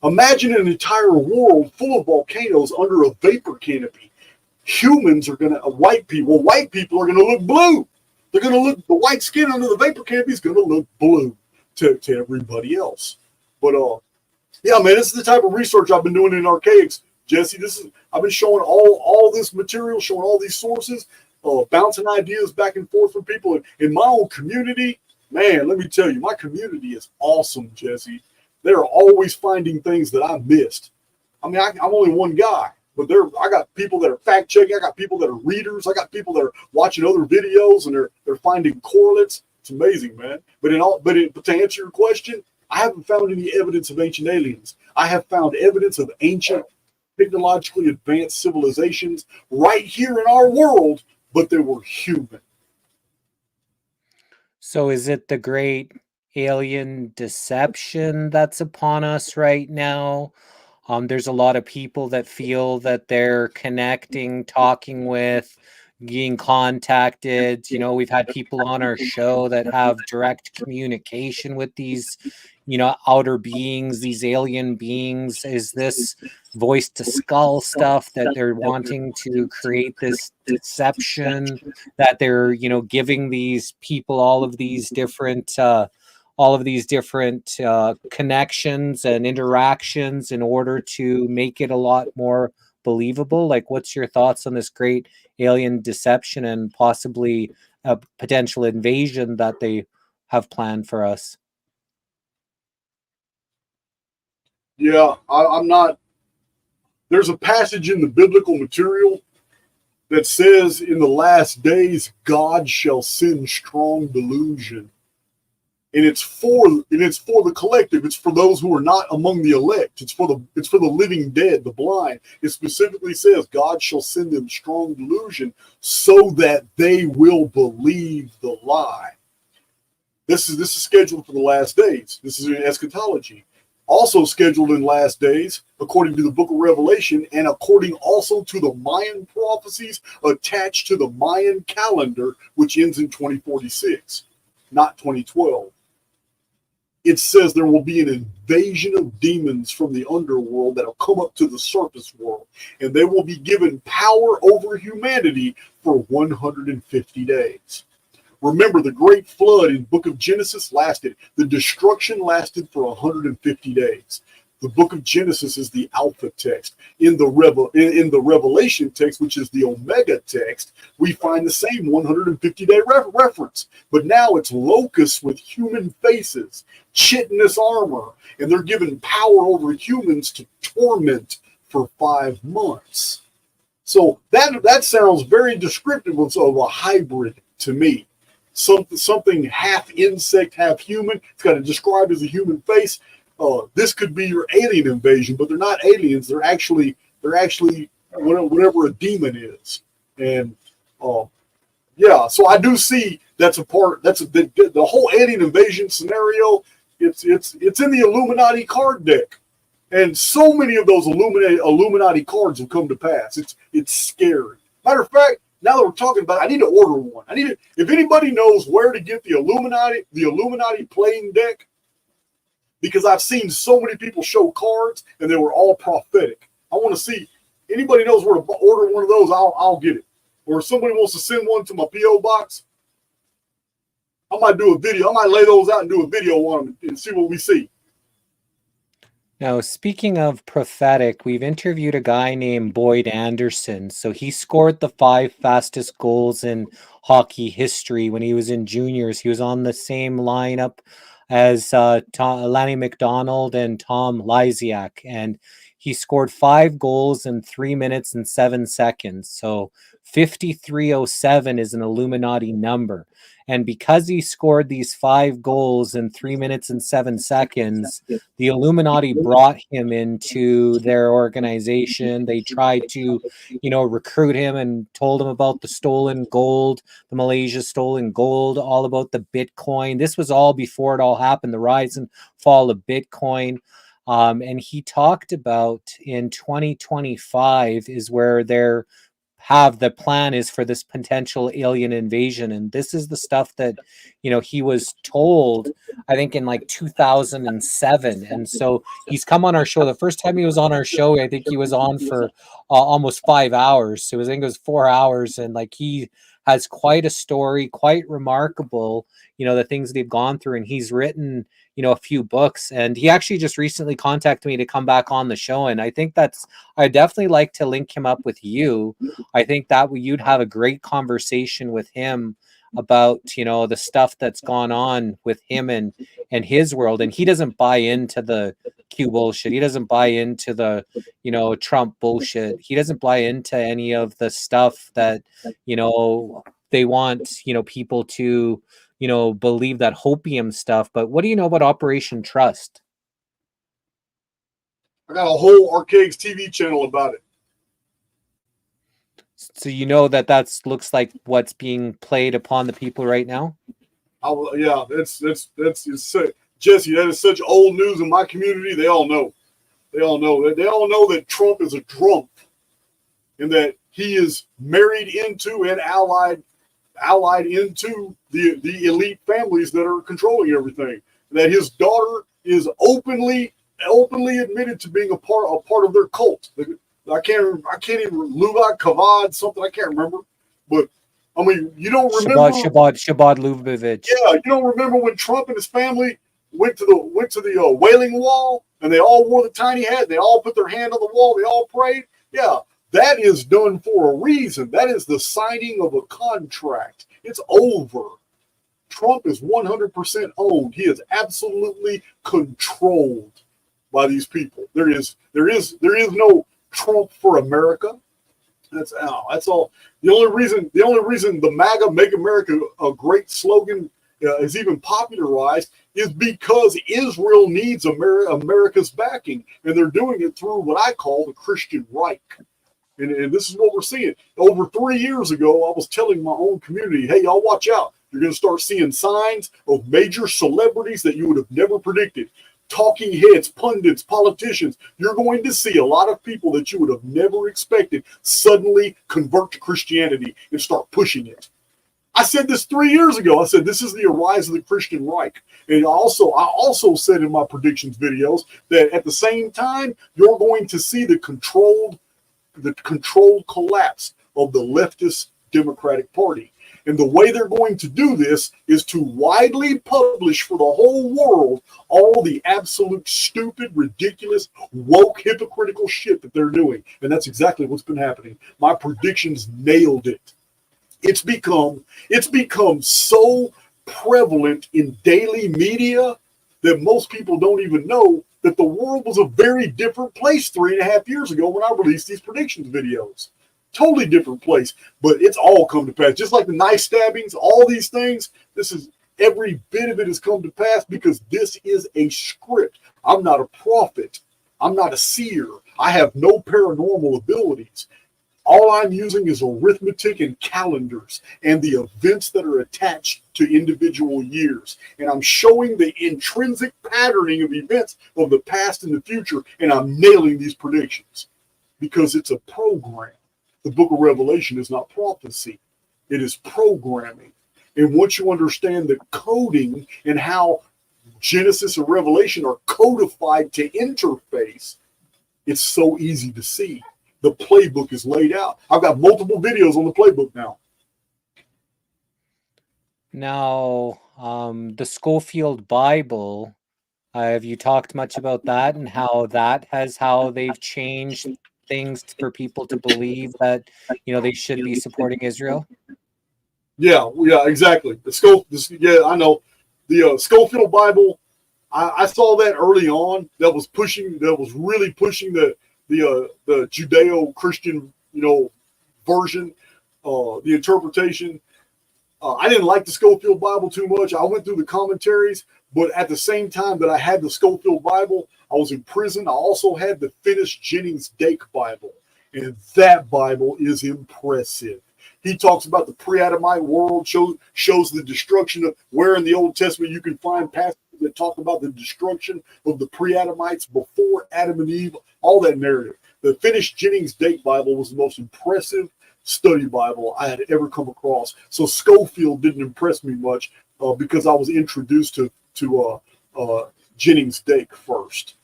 imagine an entire world full of volcanoes under a vapor canopy. Humans are going to, white people are going to look blue. They're going to look, the white skin under the vapor canopy is going to look blue. to everybody else. But yeah, man, this is the type of research I've been doing in Archaics, Jesse. I've been showing all this material, showing all these sources, bouncing ideas back and forth from people in my own community. Man, let me tell you, my community is awesome, Jesse. They're always finding things that I missed. I mean, I'm only one guy, but I got people that are fact checking. I got people that are readers. I got people that are watching other videos and they're finding correlates. It's amazing, man. But to answer your question, I haven't found any evidence of ancient aliens. I have found evidence of ancient, technologically advanced civilizations right here in our world, but they were human. So is it the great alien deception that's upon us right now? There's a lot of people that feel that they're connecting, talking with, being contacted. You know, we've had people on our show that have direct communication with these, you know, outer beings, these alien beings. Is this voice to skull stuff that they're wanting to create this deception, that they're, you know, giving these people all of these different connections and interactions in order to make it a lot more believable? Like, what's your thoughts on this great alien deception and possibly a potential invasion that they have planned for us? Yeah, I'm not. There's a passage in the biblical material that says, in the last days, God shall send strong delusion. And it's for the collective. It's for those who are not among the elect. It's for the living dead, the blind. It specifically says God shall send them strong delusion so that they will believe the lie. This is scheduled for the last days. This is in eschatology. Also scheduled in last days, according to the book of Revelation, and according also to the Mayan prophecies attached to the Mayan calendar, which ends in 2046, not 2012. It says there will be an invasion of demons from the underworld that will come up to the surface world, and they will be given power over humanity for 150 days. Remember, the great flood in book of Genesis the destruction lasted for 150 days. The book of Genesis is the alpha text. In the Revelation text, which is the omega text, we find the same 150-day reference. But now it's locusts with human faces, chitinous armor, and they're given power over humans to torment for 5 months. So that sounds very descriptive of a hybrid to me. Something half insect, half human. It's got it described as a human face. This could be your alien invasion, but they're not aliens. They're actually whatever a demon is. And yeah, so I do see that's a part. That's the whole alien invasion scenario. It's in the Illuminati card deck, and so many of those Illuminati cards have come to pass. It's scary. Matter of fact, now that we're talking about it, I need to order one. If anybody knows where to get the Illuminati playing deck, because I've seen so many people show cards and they were all prophetic. I want to see anybody knows where to order one of those. I'll get it. Or if somebody wants to send one to my PO box, I might do a video. I might lay those out and do a video on them and see what we see. Now, speaking of prophetic, we've interviewed a guy named Boyd Anderson. So he scored the 5 fastest goals in hockey history when he was in juniors. He was on the same lineup as Lanny McDonald and Tom Lysiak. And he scored 5 goals in 3 minutes and 7 seconds. So 5307 is an Illuminati number. And because he scored these 5 goals in 3 minutes and 7 seconds, the Illuminati brought him into their organization. They tried to, recruit him and told him about the stolen gold, the Malaysia stolen gold, all about the Bitcoin. This was all before it all happened, the rise and fall of Bitcoin. And he talked about in 2025 is where the plan is for this potential alien invasion. And this is the stuff that, he was told, I think in like 2007. And so he's come on our show. The first time he was on our show, I think he was on for almost 5 hours. So I think it was 4 hours. And like he has quite a story, quite remarkable, the things they've gone through. And he's written, a few books, and he actually just recently contacted me to come back on the show. And I think I definitely like to link him up with you. I think that you'd have a great conversation with him about, the stuff that's gone on with him and his world. And he doesn't buy into the Q bullshit. He doesn't buy into the, Trump bullshit. He doesn't buy into any of the stuff that, they want, people to, believe that hopium stuff. But what do you know about Operation Trust? I got a whole Archaix TV channel about it. So that looks like what's being played upon the people right now? Yeah, that's Jesse, that is such old news in my community. They all know. They all know that Trump is a Trump, and that he is married into and allied into the elite families that are controlling everything. That his daughter is openly admitted to being a part of their cult. I can't even Lubak Kavad something, I can't remember, but I mean, you don't remember Shabbat Lubavitch. Yeah, you don't remember when Trump and his family went to the Wailing Wall, and they all wore the tiny hat. They all put their hand on the wall. They all prayed. Yeah, that is done for a reason. That is the signing of a contract. It's over. Trump is 100% owned. He is absolutely controlled by these people. There is no Trump for America. That's all. The only reason the MAGA Make America a Great slogan is even popularized is because Israel needs America's backing, and they're doing it through what I call the Christian Reich. And this is what we're seeing. Over 3 years ago, I was telling my own community, hey, y'all watch out. You're going to start seeing signs of major celebrities that you would have never predicted. Talking heads, pundits, politicians. You're going to see a lot of people that you would have never expected suddenly convert to Christianity and start pushing it. I said this 3 years ago. I said this is the rise of the Christian Reich. And I also said in my predictions videos that at the same time, you're going to see the controlled collapse of the leftist Democratic Party. And the way they're going to do this is to widely publish for the whole world all the absolute stupid, ridiculous, woke, hypocritical shit that they're doing. And that's exactly what's been happening. My predictions nailed it. It's become so prevalent in daily media that most people don't even know that the world was a very different place 3.5 years ago when I released these predictions videos. Totally different place, but it's all come to pass. Just like the knife stabbings, all these things, every bit of it has come to pass because this is a script. I'm not a prophet. I'm not a seer. I have no paranormal abilities. All I'm using is arithmetic and calendars and the events that are attached to individual years. And I'm showing the intrinsic patterning of events of the past and the future, and I'm nailing these predictions because it's a program. The book of Revelation is not prophecy. It is programming. And once you understand the coding and how Genesis and Revelation are codified to interface, it's so easy to see. The playbook is laid out. I've got multiple videos on the playbook now. Now, the Schofield Bible, have you talked much about that and how they've changed things for people to believe that, they should be supporting Israel? Yeah, exactly. I know. The Schofield Bible, I saw that early on. That was really pushing the Judeo-Christian, version, the interpretation. I didn't like the Schofield Bible too much. I went through the commentaries, but at the same time that I had the Schofield Bible, I was in prison. I also had the Finis Jennings Dake Bible, and that Bible is impressive. He talks about the pre-Adamite world, shows the destruction of where in the Old Testament you can find passages that talk about the destruction of the pre-Adamites before Adam and Eve, all that narrative. The Finis Jennings Dake Bible was the most impressive study Bible I had ever come across. So Schofield didn't impress me much because I was introduced to Jennings Dake first.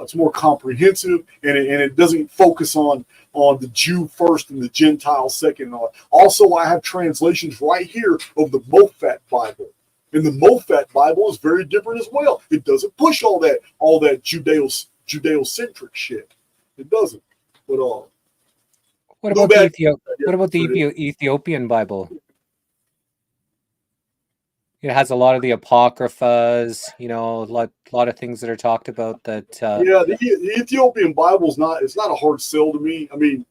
It's more comprehensive, and it doesn't focus on the Jew first and the Gentile second. Also, I have translations right here of the Mofat Bible, and the Mofat Bible is very different as well. It doesn't push all that Judeo-centric shit. It doesn't. But what about the Ethiopian Bible? It has a lot of the apocryphas, a lot of things that are talked about that. Yeah, the Ethiopian Bible is not. It's not a hard sell to me. I mean,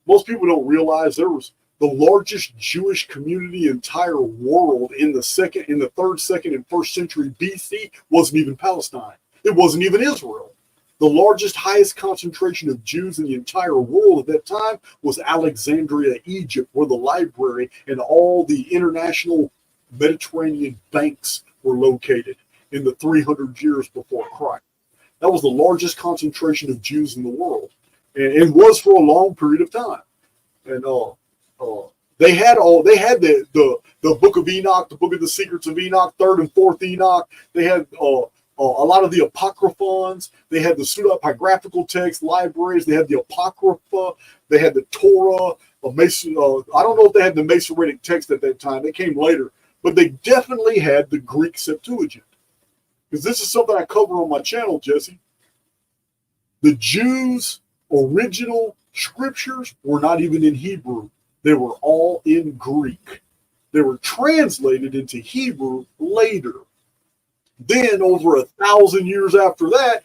most people don't realize there was the largest Jewish community in the entire world in the third, second, and first century BC wasn't even Palestine. It wasn't even Israel. The largest, highest concentration of Jews in the entire world at that time was Alexandria, Egypt, where the library and all the international Mediterranean banks were located in the 300 years before Christ. That was the largest concentration of Jews in the world, and was for a long period of time. And they had the Book of Enoch, the Book of the Secrets of Enoch, Third and Fourth Enoch. They had a lot of the apocryphons. They had the pseudepigraphical text libraries. They had the Apocrypha. They had the Torah. I don't know if they had the Masoretic text at that time. They came later. But they definitely had the Greek Septuagint. Because this is something I cover on my channel, Jesse. The Jews' original scriptures were not even in Hebrew. They were all in Greek. They were translated into Hebrew later. Then, over 1,000 years after that,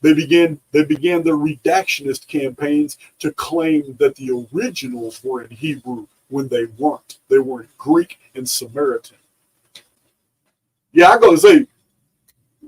they began their redactionist campaigns to claim that the originals were in Hebrew when they weren't. They were in Greek and Samaritan. Yeah, I gotta say,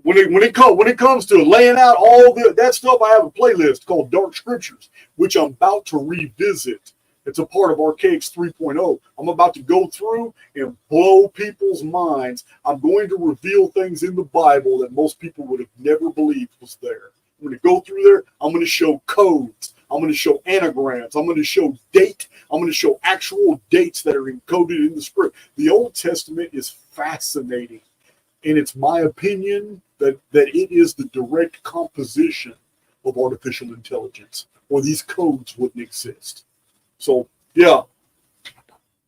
when it comes to laying out all that stuff, I have a playlist called Dark Scriptures, which I'm about to revisit. It's a part of Archaix 3.0. I'm about to go through and blow people's minds. I'm going to reveal things in the Bible that most people would have never believed was there. I'm going to go through there. I'm going to show codes. I'm going to show anagrams. I'm going to show date. I'm going to show actual dates that are encoded in the script. The Old Testament is fascinating. And it's my opinion that it is the direct composition of artificial intelligence, or these codes wouldn't exist. So, yeah.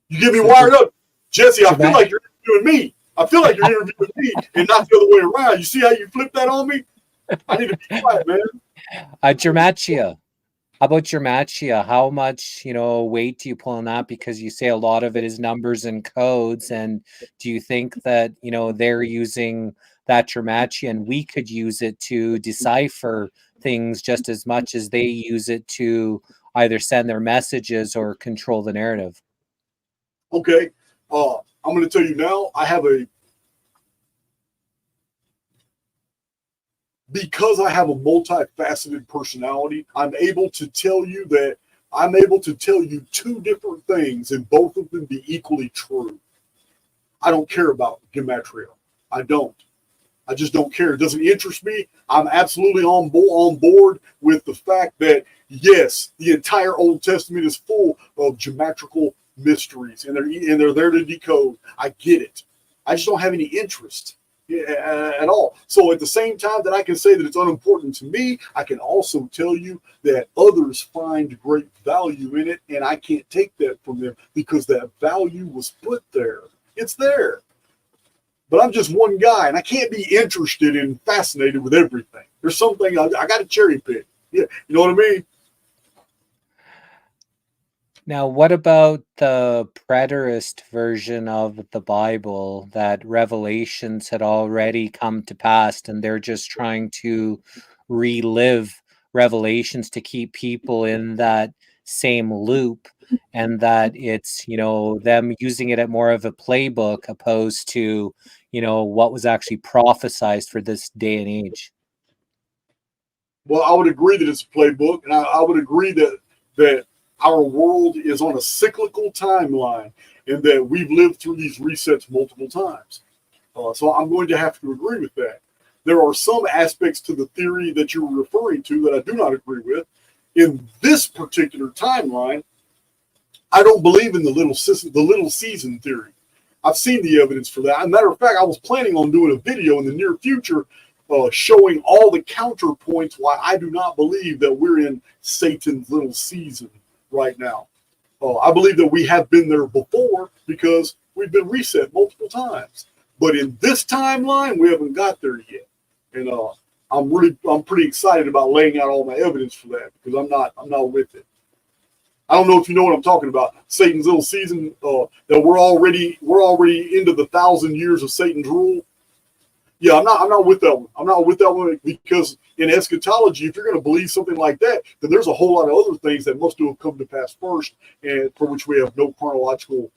You get me wired up. Jesse, I feel like you're interviewing me. I feel like you're interviewing me and not the other way around. You see how you flip that on me? I need to be quiet, man. Germachia. How about Germachia? How much, weight do you pull on that? Because you say a lot of it is numbers and codes. And do you think that, they're using that Germachia and we could use it to decipher things just as much as they use it to either send their messages or control the narrative? Okay. I'm going to tell you now, because I have a multifaceted personality, I'm able to tell you two different things and both of them be equally true. I don't care about gematria. I don't. I just don't care. It doesn't interest me. I'm absolutely on board with the fact that, yes, the entire Old Testament is full of geometrical mysteries, and they're there to decode. I get it. I just don't have any interest at all. So at the same time that I can say that it's unimportant to me, I can also tell you that others find great value in it, and I can't take that from them because that value was put there. It's there. But I'm just one guy, and I can't be interested and fascinated with everything. There's something I got to cherry pick. Yeah, you know what I mean? Now, what about the preterist version of the Bible that revelations had already come to pass and they're just trying to relive revelations to keep people in that same loop, and that it's, them using it at more of a playbook opposed to, what was actually prophesized for this day and age? Well, I would agree that it's a playbook, and I would agree that our world is on a cyclical timeline and that we've lived through these resets multiple times. So I'm going to have to agree with that. There are some aspects to the theory that you're referring to that I do not agree with. In this particular timeline, I don't believe in the little season theory. I've seen the evidence for that. As a matter of fact, I was planning on doing a video in the near future showing all the counterpoints why I do not believe that we're in Satan's little season right now. I believe that we have been there before because we've been reset multiple times. But in this timeline, we haven't got there yet. And I'm pretty excited about laying out all my evidence for that because I'm not with it. I don't know if you know what I'm talking about. Satan's little season, that we're already into the 1,000 years of Satan's rule. Yeah, I'm not with that one. I'm not with that one because in eschatology, if you're going to believe something like that, then there's a whole lot of other things that must have come to pass first, and for which we have no chronological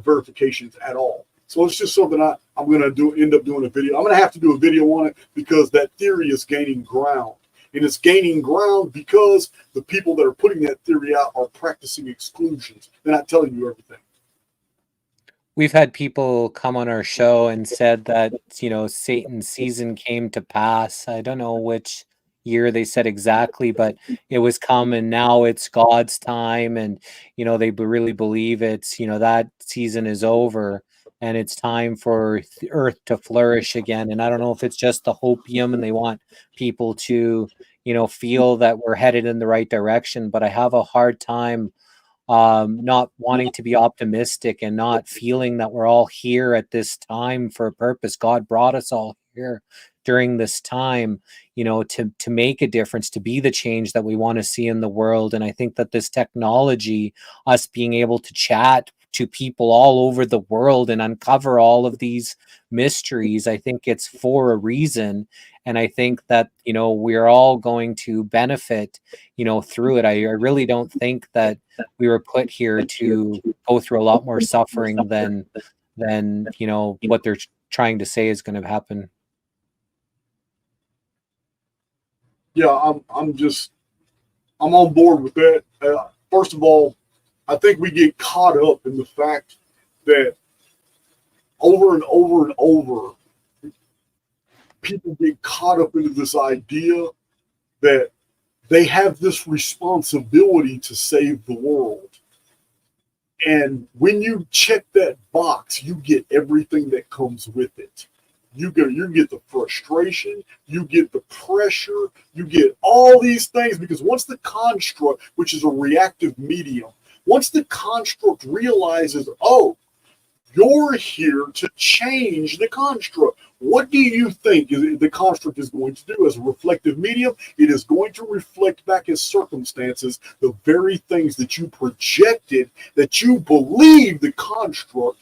verifications at all. So it's just something I'm going to end up doing a video. I'm going to have to do a video on it because that theory is gaining ground. And it's gaining ground because the people that are putting that theory out are practicing exclusions. They're not telling you everything. We've had people come on our show and said that, Satan's season came to pass. I don't know which year they said exactly, but it was come and now it's God's time. And, they really believe it's, that season is over and it's time for Earth to flourish again. And I don't know if it's just the hopium and they want people to, feel that we're headed in the right direction, but I have a hard time not wanting to be optimistic and not feeling that we're all here at this time for a purpose. God brought us all here during this time, to make a difference, to be the change that we want to see in the world. And I think that this technology, us being able to chat to people all over the world and uncover all of these mysteries, I think it's for a reason. And I think that, we're all going to benefit, through it. I really don't think that we were put here to go through a lot more suffering than what they're trying to say is going to happen. Yeah, I'm on board with that. First of all, I think we get caught up in the fact that over and over and over, people get caught up into this idea that they have this responsibility to save the world. And when you check that box, you get everything that comes with it. You get the frustration, you get the pressure, you get all these things, because once the construct, which is a reactive medium, once the construct realizes, oh, you're here to change the construct. What do you think the construct is going to do as a reflective medium? It is going to reflect back as circumstances the very things that you projected, that you believe the construct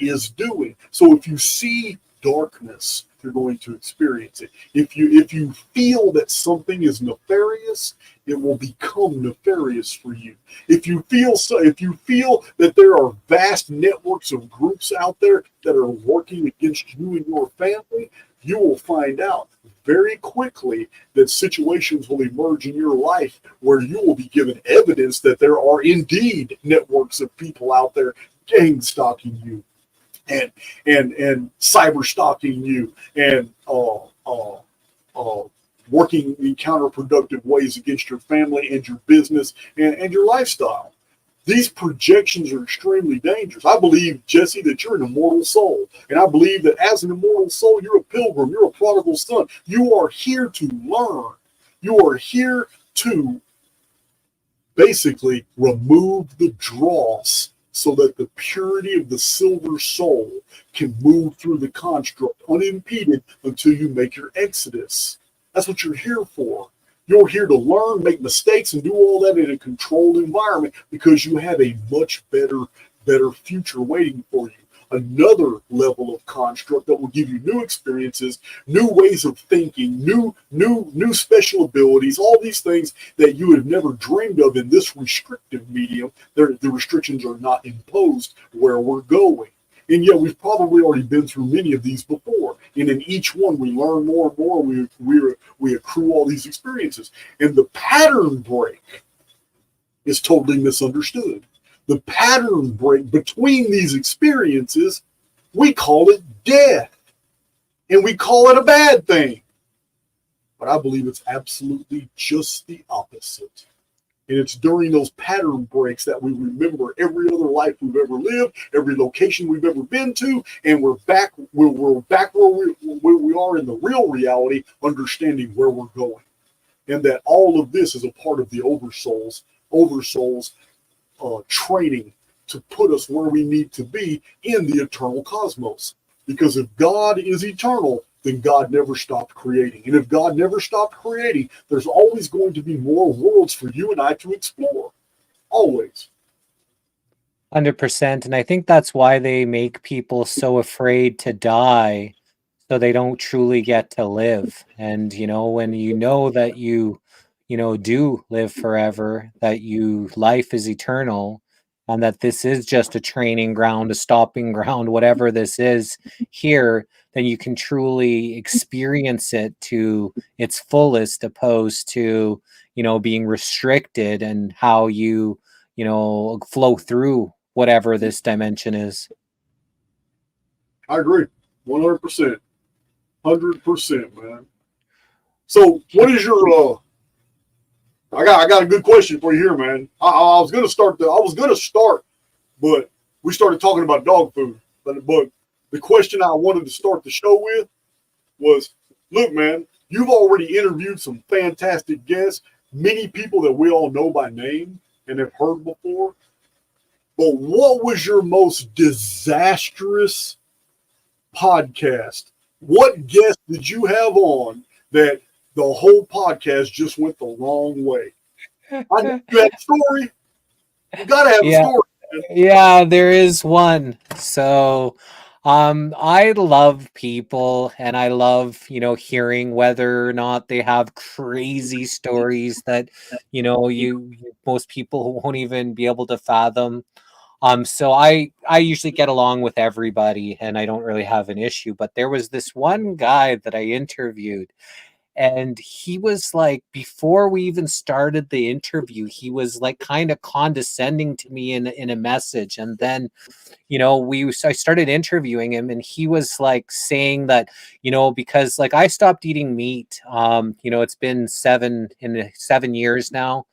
is doing. So if you see darkness, you're going to experience it. If you feel that something is nefarious, it will become nefarious for you. If you feel that there are vast networks of groups out there that are working against you and your family, you will find out very quickly that situations will emerge in your life where you will be given evidence that there are indeed networks of people out there gang stalking you and cyber stalking you and working in counterproductive ways against your family and your business and your lifestyle. These projections are extremely dangerous. I believe, Jesse, that you're an immortal soul. And I believe that as an immortal soul, you're a pilgrim, you're a prodigal son. You are here to learn. You are here to basically remove the dross so that the purity of the silver soul can move through the construct unimpeded until you make your exodus. That's what you're here for. You're here to learn, make mistakes, and do all that in a controlled environment because you have a much better future waiting for you. Another level of construct that will give you new experiences, new ways of thinking, new special abilities, all these things that you would have never dreamed of in this restrictive medium. The restrictions are not imposed where we're going. And yet we've probably already been through many of these before. And in each one, we learn more and more. We accrue all these experiences. And the pattern break is totally misunderstood. The pattern break between these experiences, we call it death. And we call it a bad thing. But I believe it's absolutely just the opposite. And it's during those pattern breaks that we remember every other life we've ever lived, every location we've ever been to, and we're back where we are in the real reality, understanding where we're going. And that all of this is a part of the oversoul's training to put us where we need to be in the eternal cosmos. Because if God is eternal, then God never stopped creating. And if God never stopped creating, there's always going to be more worlds for you and I to explore. Always. 100%. And I think that's why they make people so afraid to die, so they don't truly get to live. And, when you know that you do live forever, that life is eternal, and that this is just a training ground, a stopping ground, whatever this is here, then you can truly experience it to its fullest, opposed to, being restricted and how you flow through whatever this dimension is. I agree. 100%. 100%, man. So what is your I got a good question for you here, man. I was gonna start, but we started talking about dog food. But the question I wanted to start the show with was, look, man, you've already interviewed some fantastic guests, many people that we all know by name and have heard before. But what was your most disastrous podcast? What guest did you have on that the whole podcast just went the wrong way? I know you had a story. You gotta have a story. Man. Yeah, there is one. So I love people, and I love, hearing whether or not they have crazy stories that, most people won't even be able to fathom. So I usually get along with everybody, and I don't really have an issue. But there was this one guy that I interviewed, and he was like, before we even started the interview, he was like kind of condescending to me in a message. And then, I started interviewing him, and he was like saying that, because like I stopped eating meat. It's been 7 years now,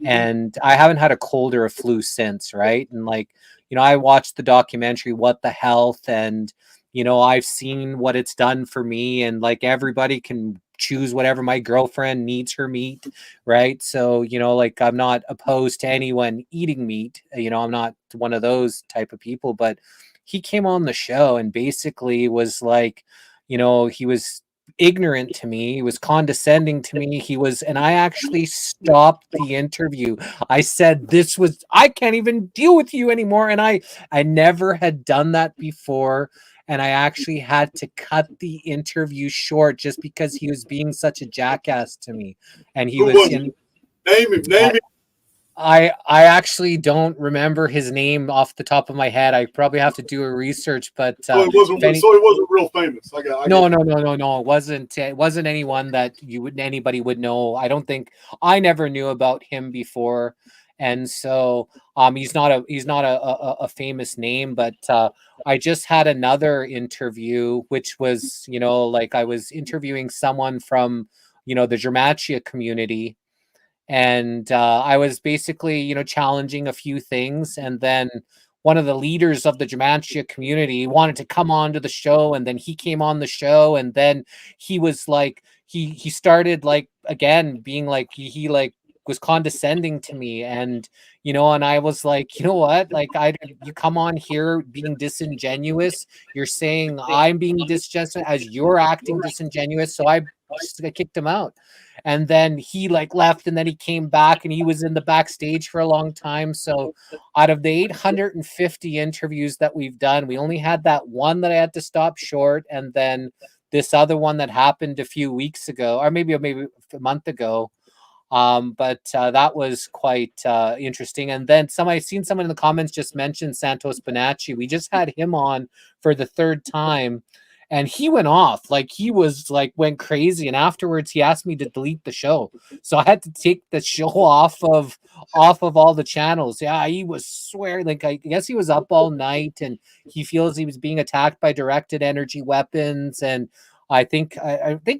and I haven't had a cold or a flu since, right? And like, I watched the documentary What the Health, and I've seen what it's done for me, and like everybody can choose whatever. My girlfriend needs her meat, right? So, like I'm not opposed to anyone eating meat. I'm not one of those type of people. But he came on the show and basically was like, he was ignorant to me, he was condescending to me, and I actually stopped the interview. I said, I can't even deal with you anymore. And I never had done that before, and I actually had to cut the interview short just because he was being such a jackass to me. And he was in name him. I actually don't remember his name off the top of my head. I probably have to do a research, but so he wasn't real famous. No. It wasn't anyone that anybody would know. I don't think, I never knew about him before, and so he's not a famous name. But I just had another interview, which was like I was interviewing someone from the Germachia community. And I was basically, challenging a few things. And then one of the leaders of the Germachia community wanted to come on to the show. And then he came on the show. And then he was like, he started like, again, being like, he like was condescending to me. And, and I was like, you know what? Like, you come on here being disingenuous. You're saying I'm being disingenuous as you're acting disingenuous. So I kicked him out. And then he like left, and then he came back, and he was in the backstage for a long time. So out of the 850 interviews that we've done, we only had that one that I had to stop short. And then this other one that happened a few weeks ago, or maybe a month ago. But that was quite interesting. And then I've seen someone in the comments just mentioned Santos Bonacci. We just had him on for the 3rd time. And he went off, like he was like went crazy. And afterwards he asked me to delete the show. So I had to take the show off of all the channels. Yeah, he was swearing, like I guess he was up all night, and he feels he was being attacked by directed energy weapons. And I think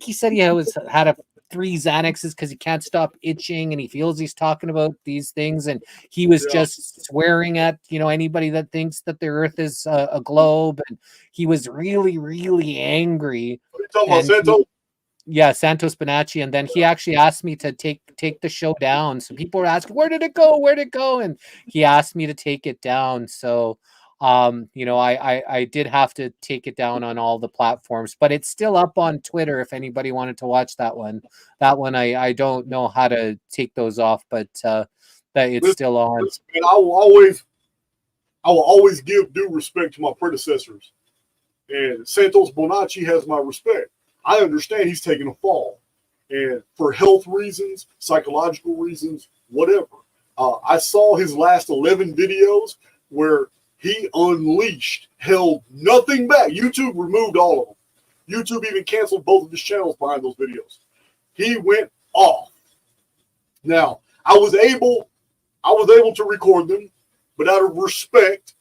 he said he had a 3 Xanaxes because he can't stop itching, and he feels he's talking about these things, and he was just swearing at anybody that thinks that the Earth is a globe, and he was really, really angry. Are you talking about Santos? Yeah, Santos Bonacci, and then he actually asked me to take the show down. So people were asking, where did it go? Where'd it go? And he asked me to take it down. So I did have to take it down on all the platforms, but it's still up on Twitter if anybody wanted to watch that one. That one I don't know how to take those off, but that it's still on. And I will always give due respect to my predecessors. And Santos Bonacci has my respect. I understand he's taking a fall, and for health reasons, psychological reasons, whatever. I saw his last 11 videos where he unleashed, held nothing back. YouTube removed all of them. YouTube even canceled both of his channels behind those videos. He went off. Now, I was able to record them, but out of respect,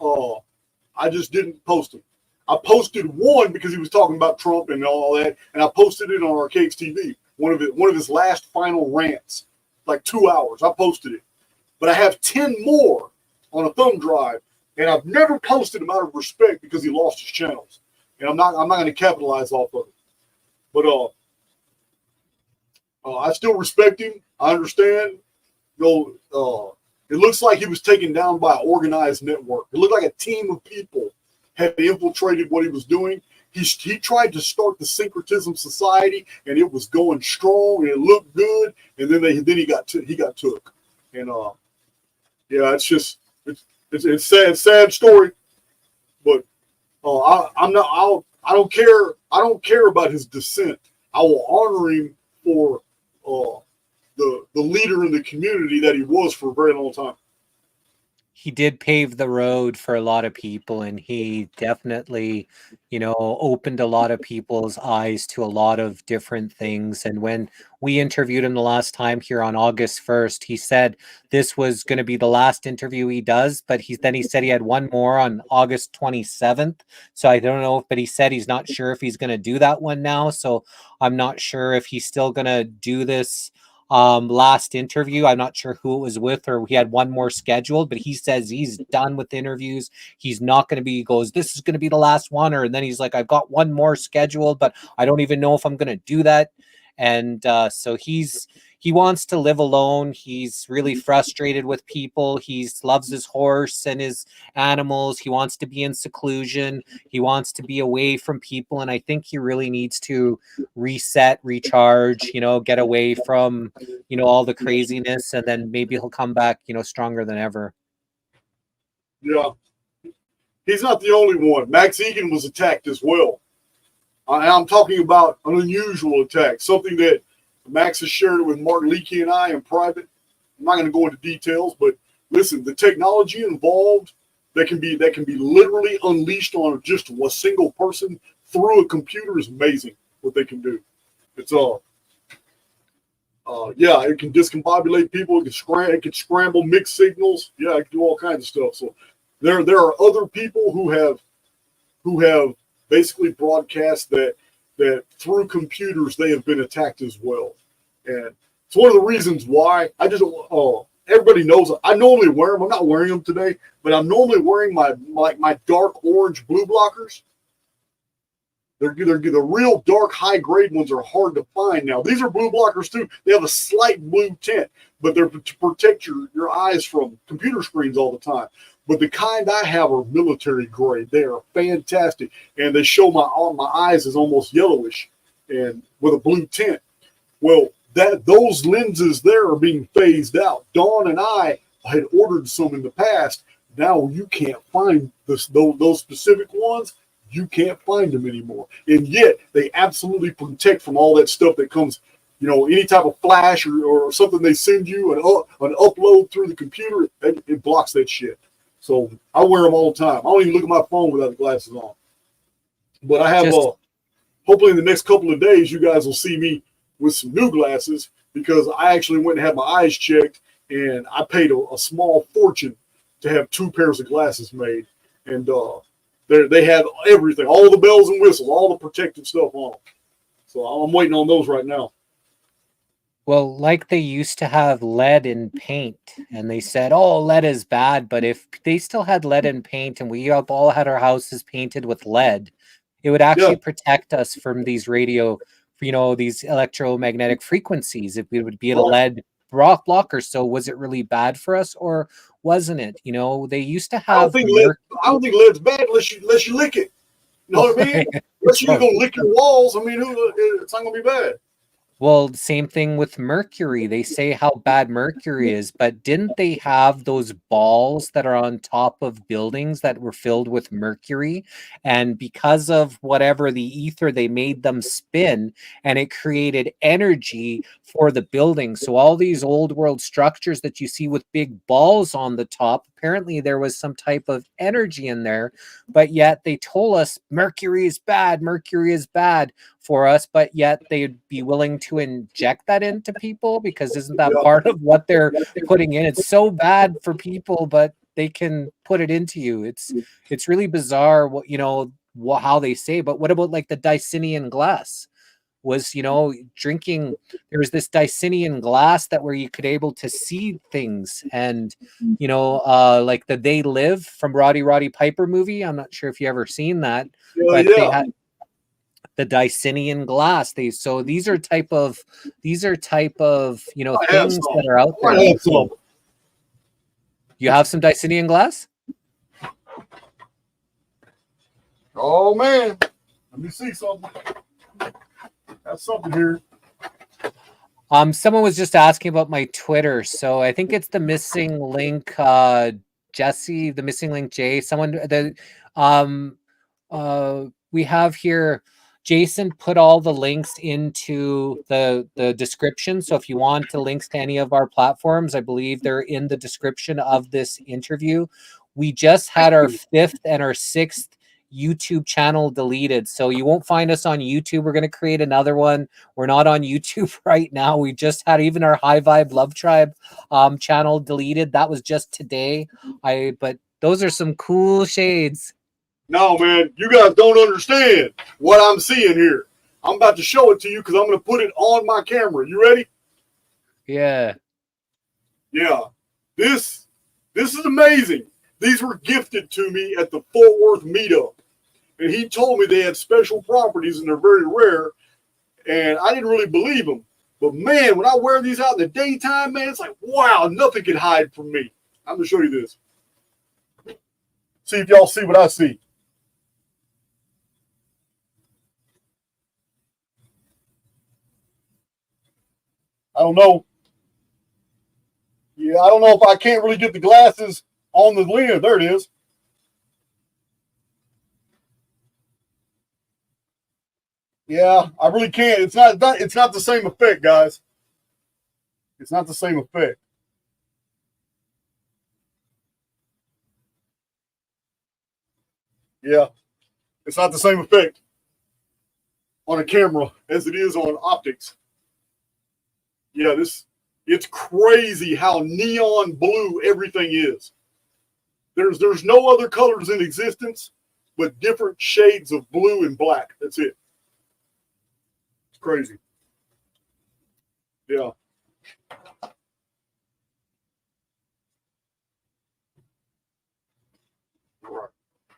I just didn't post them. I posted one because he was talking about Trump and all that, and I posted it on Archaix TV. One of his last final rants, like 2 hours. I posted it, but I have 10 more on a thumb drive, and I've never posted them out of respect because he lost his channels, and I'm not going to capitalize off of it. But I still respect him. I understand. It looks like he was taken down by an organized network. It looked like a team of people had infiltrated what he was doing. He tried to start the Syncretism Society, and it was going strong, and it looked good. And then he got took. And it's a sad story. But I don't care about his dissent. I will honor him for the leader in the community that he was for a very long time. He did pave the road for a lot of people, and he definitely, opened a lot of people's eyes to a lot of different things. And when we interviewed him the last time here on August 1st, he said this was going to be the last interview he does, but he said he had one more on August 27th. So I don't know, but he said he's not sure if he's going to do that one now. So I'm not sure if he's still going to do this last interview. I'm not sure who it was with, or he had one more scheduled, but he says he's done with interviews. He's not going to be, he goes, this is going to be the last one. And then he's like, I've got one more scheduled, but I don't even know if I'm going to do that. And so he wants to live alone. He's really frustrated with people. He loves his horse and his animals. He wants to be in seclusion. He wants to be away from people. And I think he really needs to reset, recharge, get away from, all the craziness. And then maybe he'll come back, stronger than ever. Yeah. He's not the only one. Max Egan was attacked as well. I'm talking about an unusual attack, something that Max has shared with Mark Leakey and I in private. I'm not going to go into details, but listen, the technology involved that can be literally unleashed on just a single person through a computer is amazing what they can do. It's it can discombobulate people. It can scramble mixed signals. Yeah, it can do all kinds of stuff. So there are other people who have basically broadcast that through computers they have been attacked as well. And it's one of the reasons why I just everybody knows I normally wear them. I'm not wearing them today, but I'm normally wearing my dark orange blue blockers. They're the real dark high grade ones are hard to find now. These are blue blockers too. They have a slight blue tint, but they're to protect your eyes from computer screens all the time. But the kind I have are military grade. They are fantastic, and they show my eyes as almost yellowish and with a blue tint. Well, those lenses there are being phased out. Dawn and I had ordered some in the past. Now you can't find those specific ones. You can't find them anymore, and yet they absolutely protect from all that stuff that comes. Any type of flash or something they send you, an upload through the computer, it blocks that shit. So I wear them all the time. I don't even look at my phone without the glasses on. But I have, hopefully in the next couple of days, you guys will see me with some new glasses because I actually went and had my eyes checked, and I paid a small fortune to have 2 pairs of glasses made. And they have everything, all the bells and whistles, all the protective stuff on them. So I'm waiting on those right now. Well, like they used to have lead in paint, and they said, "Oh, lead is bad." But if they still had lead in paint, and we have all had our houses painted with lead, it would Yeah. actually protect us from these these electromagnetic frequencies. If it would be a Right. lead blocker, so was it really bad for us, or wasn't it? You know, they used to I don't have think lead. I don't think lead's bad unless you lick it. You know what I mean? Unless you're gonna lick your walls. I mean, it's not gonna be bad. Well, same thing with mercury. They say how bad mercury is, but didn't they have those balls that are on top of buildings that were filled with mercury? And because of whatever the ether, they made them spin and it created energy for the building. So all these old world structures that you see with big balls on the top, apparently there was some type of energy in there, but yet they told us mercury is bad, for us, but yet they'd be willing to inject that into people, because isn't that Yeah. part of what they're putting in? It's so bad for people, but they can put it into you. It's really bizarre what how they say. But what about like the Dicinian glass? Was drinking, there was this Dicinian glass that where you could able to see things, and like the They Live from Roddy Piper movie. I'm not sure if you ever seen that, but they Yeah. had the Dicinian glass. These are type of things that are out I there. have some. You have some Dicinian glass? Oh man, let me see something. Got something here. Someone was just asking about my Twitter, so I think it's the missing link, Jesse, the missing link, Jay. We have here. Jason put all the links into the description. So if you want the links to any of our platforms, I believe they're in the description of this interview. We just had our 5th and our 6th YouTube channel deleted. So you won't find us on YouTube. We're going to create another one. We're not on YouTube right now. We just had even our High Vibe Love Tribe channel deleted. That was just today. But those are some cool shades. No, man, you guys don't understand what I'm seeing here. I'm about to show it to you because I'm going to put it on my camera. You ready? Yeah. Yeah. This is amazing. These were gifted to me at the Fort Worth meetup. And he told me they had special properties and they're very rare. And I didn't really believe him. But man, when I wear these out in the daytime, man, it's like, wow, nothing can hide from me. I'm going to show you this. See if y'all see what I see. I don't know. Yeah, I don't know if I can't really get the glasses on the lens. There it is. Yeah, I really can't. It's not the same effect, guys. It's not the same effect. Yeah, it's not the same effect on a camera as it is on optics. Yeah, it's crazy how neon blue everything is. There's no other colors in existence but different shades of blue and black. That's it. It's crazy. Yeah.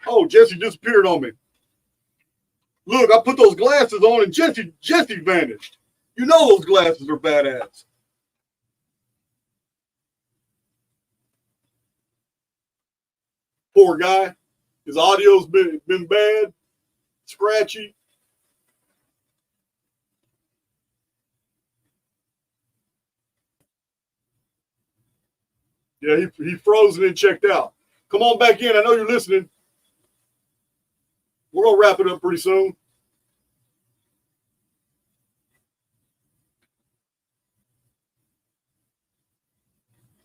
Oh, Jesse disappeared on me. Look, I put those glasses on and Jesse vanished. You know those glasses are badass. Poor guy. His audio's been bad, scratchy. Yeah, he froze and then checked out. Come on back in. I know you're listening. We're gonna wrap it up pretty soon.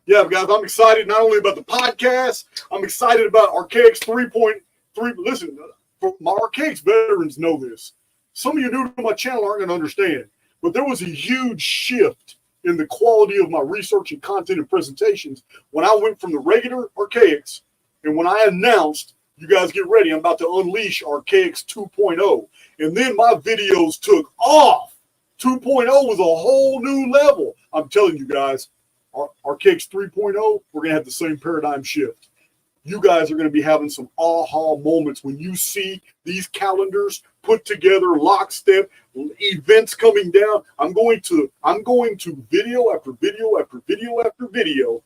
Yeah, guys, I'm excited not only about the podcast, I'm excited about Archaix 3.3. Listen, my Archaix veterans know this. Some of you new to my channel aren't going to understand, but there was a huge shift in the quality of my research and content and presentations when I went from the regular Archaix, and when I announced, you guys get ready, I'm about to unleash Archaix 2.0. And then my videos took off. 2.0 was a whole new level. I'm telling you guys, Archaix 3.0, we're going to have the same paradigm shift. You guys are going to be having some aha moments when you see these calendars put together, lockstep, events coming down. I'm going to video after video after video after video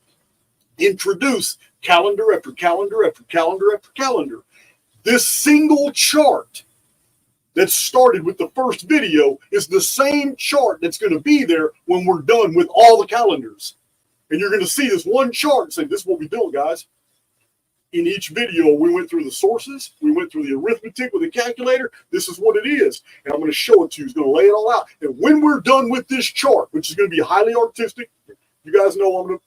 introduce calendar after calendar after calendar after calendar. This single chart that started with the first video is the same chart that's going to be there when we're done with all the calendars. And you're going to see this one chart and say, this is what we do, guys. In each video, we went through the sources. We went through the arithmetic with a calculator. This is what it is. And I'm going to show it to you. It's going to lay it all out. And when we're done with this chart, which is going to be highly artistic, you guys know I'm going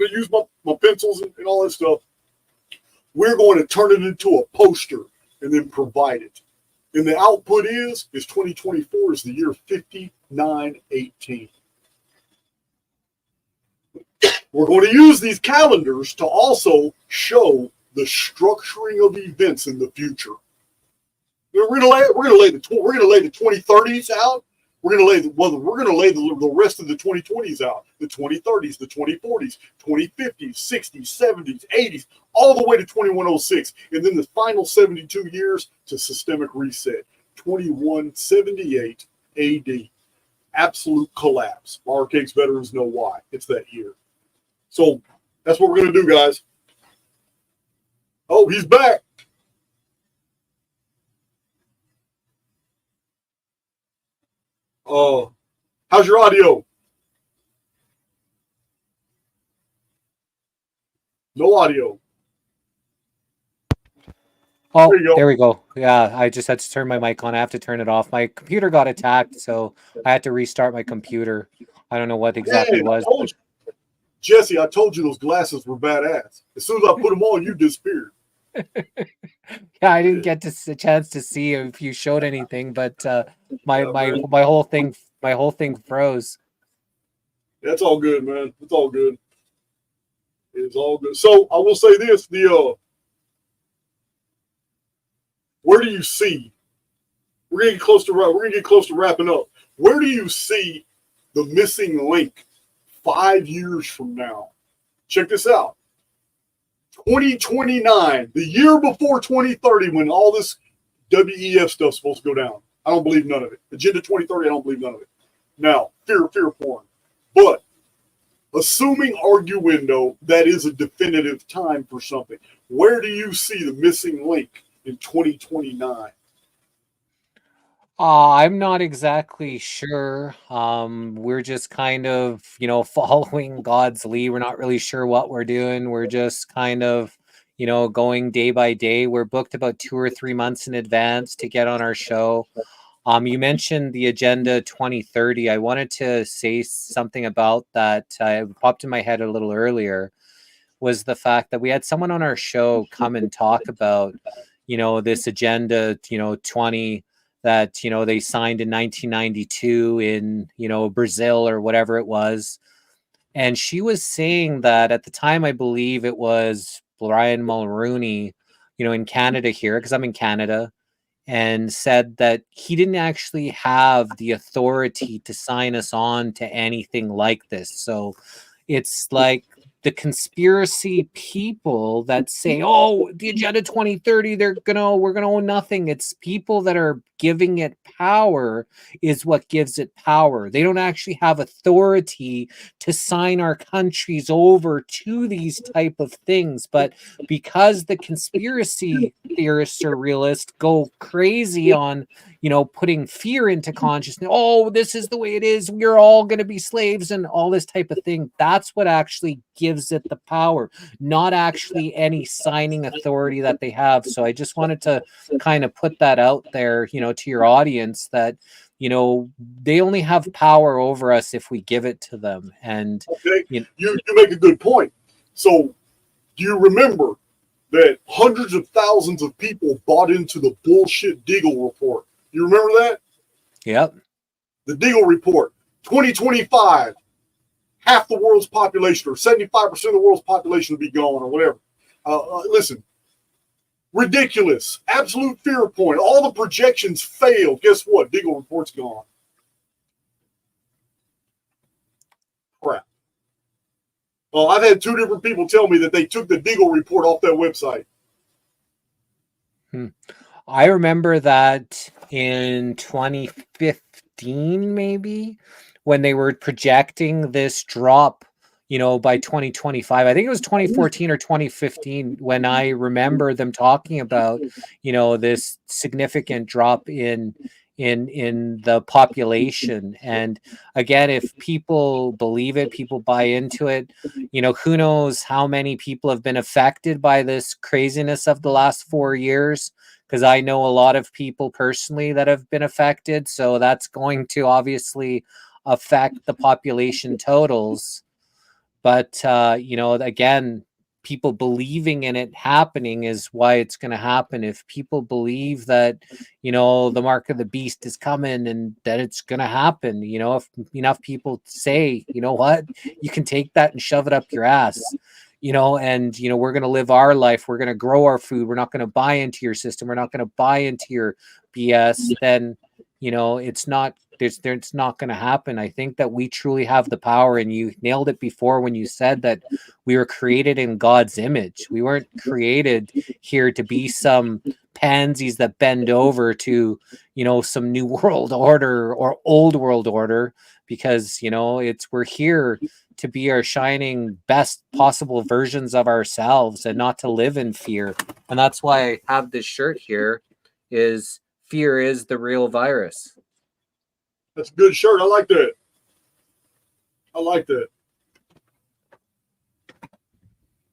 to use my pencils and all that stuff. We're going to turn it into a poster and then provide it. And the output is 2024 is the year 5918. We're going to use these calendars to also show the structuring of events in the future. We're going to lay the 2030s out. We're going to lay the rest of the 2020s out. The 2030s, the 2040s, 2050s, 60s, 70s, 80s, all the way to 2106, and then the final 72 years to systemic reset. 2178 AD. Absolute collapse. Archaix veterans know why. It's that year. So that's what we're going to do, guys. Oh, he's back. How's your audio? No audio. Oh, there we go. Yeah, I just had to turn my mic on. I have to turn it off. My computer got attacked, so I had to restart my computer. I don't know what exactly it was. Jesse, I told you those glasses were badass. As soon as I put them on, you disappeared. Yeah, I didn't get a chance to see if you showed anything, but my whole thing froze. That's all good, man. It's all good. It's all good. So I will say this: where do you see? We're gonna get close to wrapping up. Where do you see the missing link 5 years from now? Check this out. 2029, the year before 2030, when all this WEF stuff's supposed to go down. I don't believe none of it. Agenda 2030, I don't believe none of it. Now, fear porn. But assuming arguendo, that is a definitive time for something. Where do you see the missing link in 2029? I'm not exactly sure. We're just kind of, following God's lead. We're not really sure what we're doing. We're just kind of, going day by day. We're booked about 2 or 3 months in advance to get on our show. You mentioned the Agenda 2030. I wanted to say something about that. It popped in my head a little earlier, was the fact that we had someone on our show come and talk about, this Agenda, 20 that, they signed in 1992 in, Brazil or whatever it was. And she was saying that at the time, I believe it was Brian Mulroney, in Canada here, because I'm in Canada, and said that he didn't actually have the authority to sign us on to anything like this. So it's like the conspiracy people that say, oh, the Agenda 2030, we're gonna own nothing. It's people that are giving it power is what gives it power. They don't actually have authority to sign our countries over to these type of things. But because the conspiracy theorists or realists go crazy on, putting fear into consciousness, oh, this is the way it is, we're all going to be slaves and all this type of thing. That's what actually gives it the power, not actually any signing authority that they have. So I just wanted to kind of put that out there, to your audience, that they only have power over us if we give it to them. And okay, you make a good point. So do you remember that hundreds of thousands of people bought into the bullshit Deagle report? You remember that? Yep. The Deagle report, 2025, half the world's population or 75% of the world's population will be gone or whatever. Listen, ridiculous, absolute fear point. All the projections failed. Guess what? Deagle report's gone. I've had 2 different people tell me that they took the Deagle report off that website. I remember that in 2015, maybe, when they were projecting this drop, by 2025. I think it was 2014 or 2015 when I remember them talking about, this significant drop in the population. And again, if people believe it, people buy into it, who knows how many people have been affected by this craziness of the last 4 years, because I know a lot of people personally that have been affected. So that's going to obviously affect the population totals. But, again, people believing in it happening is why it's going to happen. If people believe that, the mark of the beast is coming and that it's going to happen, if enough people say, you know what, you can take that and shove it up your ass, and, we're going to live our life. We're going to grow our food. We're not going to buy into your system. We're not going to buy into your BS. Then, it's not going to happen. I think that we truly have the power, and you nailed it before when you said that we were created in God's image. We weren't created here to be some pansies that bend over to, some new world order or old world order, because, we're here to be our shining best possible versions of ourselves and not to live in fear. And that's why I have this shirt here, is fear is the real virus. That's a good shirt. I like that. I like that.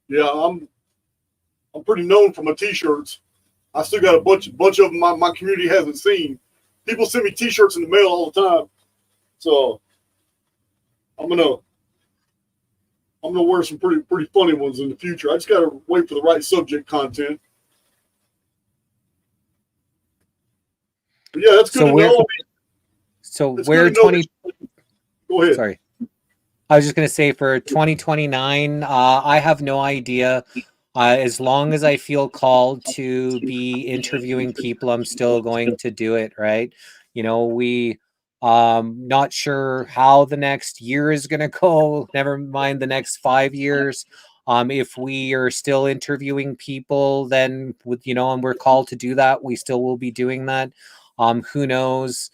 Yeah, I'm pretty known for my t-shirts. I still got a bunch of them my community hasn't seen. People send me t-shirts in the mail all the time. So I'm gonna wear some pretty funny ones in the future. I just gotta wait for the right subject content. But yeah, that's good to know. So where 20? Go ahead. Sorry, I was just going to say for 2029, I have no idea. As long as I feel called to be interviewing people, I'm still going to do it. Right? We not sure how the next year is going to go. Never mind the next 5 years. If we are still interviewing people, then and we're called to do that, we still will be doing that. Who knows?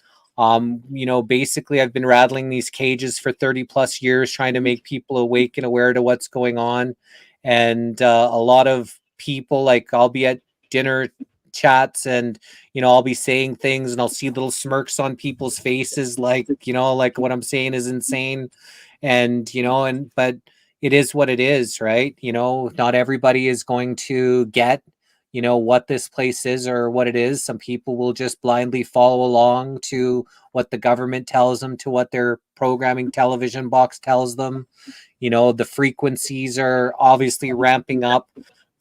Basically I've been rattling these cages for 30 plus years, trying to make people awake and aware to what's going on. And a lot of people, like, I'll be at dinner chats and, I'll be saying things and I'll see little smirks on people's faces, like, like what I'm saying is insane. And, but it is what it is, right? Not everybody is going to get what this place is or what it is. Some people will just blindly follow along to what the government tells them, to what their programming television box tells them. The frequencies are obviously ramping up,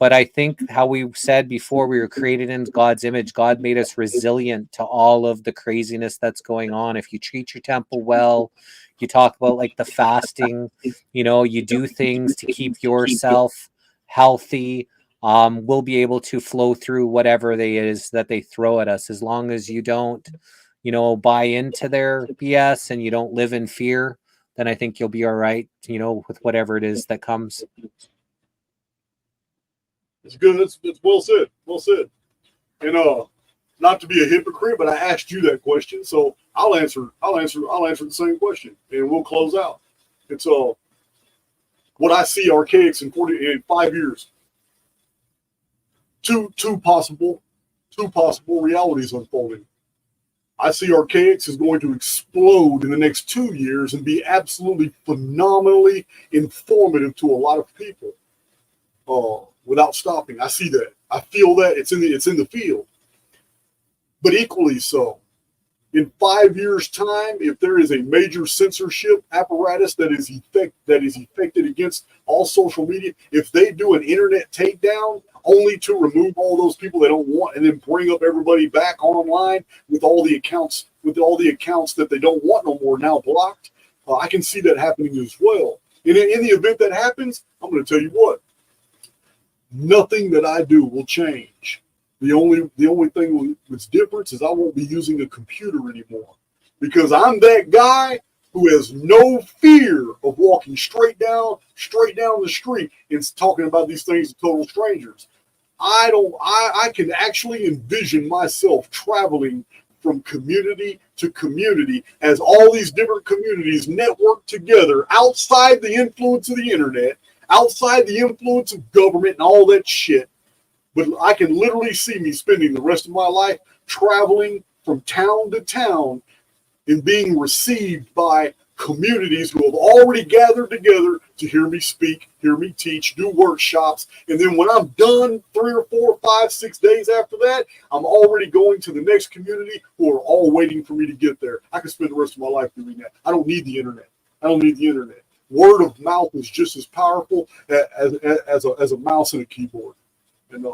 but I think, how we said before, we were created in God's image. God made us resilient to all of the craziness that's going on. If you treat your temple well, you talk about like the fasting, you do things to keep yourself healthy, we'll be able to flow through whatever they is that they throw at us, as long as you don't, buy into their BS and you don't live in fear. Then I think you'll be all right, with whatever it is that comes. It's good. It's well said. Well said. And not to be a hypocrite, but I asked you that question, so I'll answer the same question, and we'll close out. It's what I see Archaics in 5 years. Two possible realities unfolding. I see Archaix is going to explode in the next 2 years and be absolutely phenomenally informative to a lot of people without stopping. I see that. I feel that. It's in the field. But equally so, in 5 years' time, if there is a major censorship apparatus that is effected against all social media, if they do an internet takedown only to remove all those people they don't want and then bring up everybody back online with all the accounts that they don't want no more now blocked, I can see that happening as well. In the event that happens, I'm going to tell you what, nothing that I do will change. The only thing that's different is I won't be using a computer anymore, because I'm that guy who has no fear of walking straight down the street and talking about these things to total strangers. I can actually envision myself traveling from community to community as all these different communities network together outside the influence of the internet, outside the influence of government and all that shit. But I can literally see me spending the rest of my life traveling from town to town and being received by communities who have already gathered together to hear me speak, hear me teach, do workshops. And then when I'm done 3 or 4, 5, 6 days after that, I'm already going to the next community who are all waiting for me to get there. I can spend the rest of my life doing that. I don't need the internet. I don't need the internet. Word of mouth is just as powerful as a mouse and a keyboard. And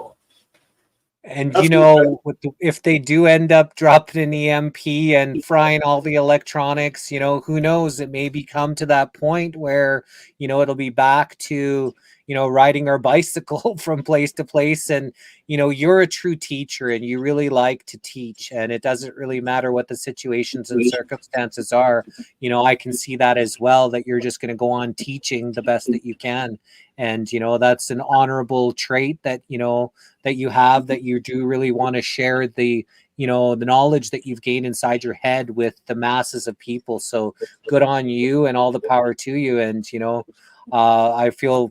And that's you know, if they do end up dropping an EMP and frying all the electronics, you know, who knows? It may come to that point where, you know, it'll be back to, you know, riding our bicycle from place to place. And, you know, you're a true teacher and you really like to teach. And it doesn't really matter what the situations and circumstances are. You know, I can see that as well, that you're just going to go on teaching the best that you can. And, you know, that's an honorable trait that, you know, that you have, that you do really want to share the, you know, the knowledge that you've gained inside your head with the masses of people. So good on you and all the power to you. And, you know, I feel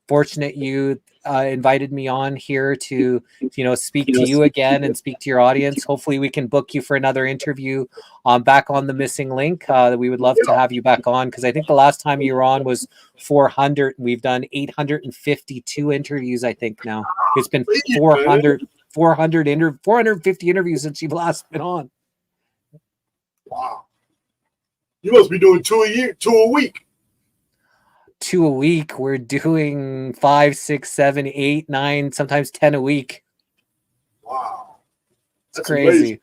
fortunate you invited me on here to, you know, speak to you again and speak to your audience. Hopefully we can book you for another interview back on the Missing Link. We would love to have you back on, because I think the last time you were on was 400. We've done 852 interviews, I think now. It's been 450 interviews since you've last been on. wow. You must be doing 2 a week. 2 a week. We're doing 5, 6, 7, 8, 9, sometimes 10 a week. Wow. That's crazy. Amazing.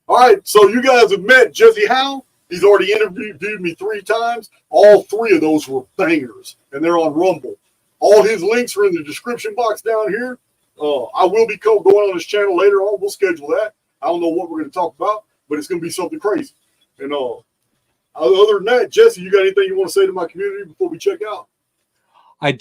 All right, so you guys have met Jesse Howe. He's already interviewed me 3 times. All 3 of those were bangers, and they're on Rumble. All his links are in the description box down here. I will be going on his channel later on. We'll schedule that. I don't know what we're going to talk about, but it's going to be something crazy. And other than that, Jesse, you got anything you want to say to my community before we check out? I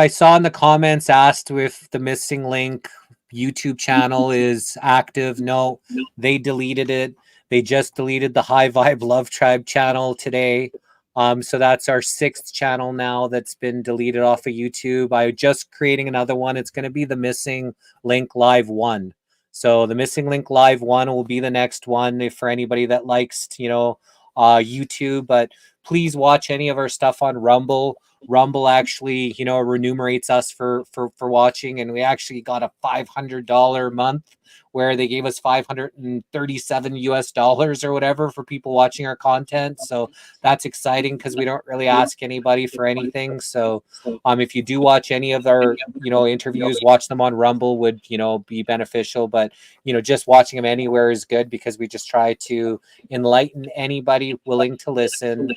saw in the comments asked if the Missing Link YouTube channel is active. No, they deleted it. They just deleted the High Vibe Love Tribe channel today. So that's our 6th channel now that's been deleted off of YouTube. I'm just creating another one. It's going to be the Missing Link Live 1. So the Missing Link Live 1 will be the next one for anybody that likes, you know, YouTube. But please watch any of our stuff on Rumble. Rumble actually, you know, remunerates us for watching, and we actually got a $500 month where they gave us $537 or whatever for people watching our content. So that's exciting, because we don't really ask anybody for anything. So if you do watch any of our, you know, interviews, watch them on Rumble would, you know, be beneficial. But, you know, just watching them anywhere is good, because we just try to enlighten anybody willing to listen.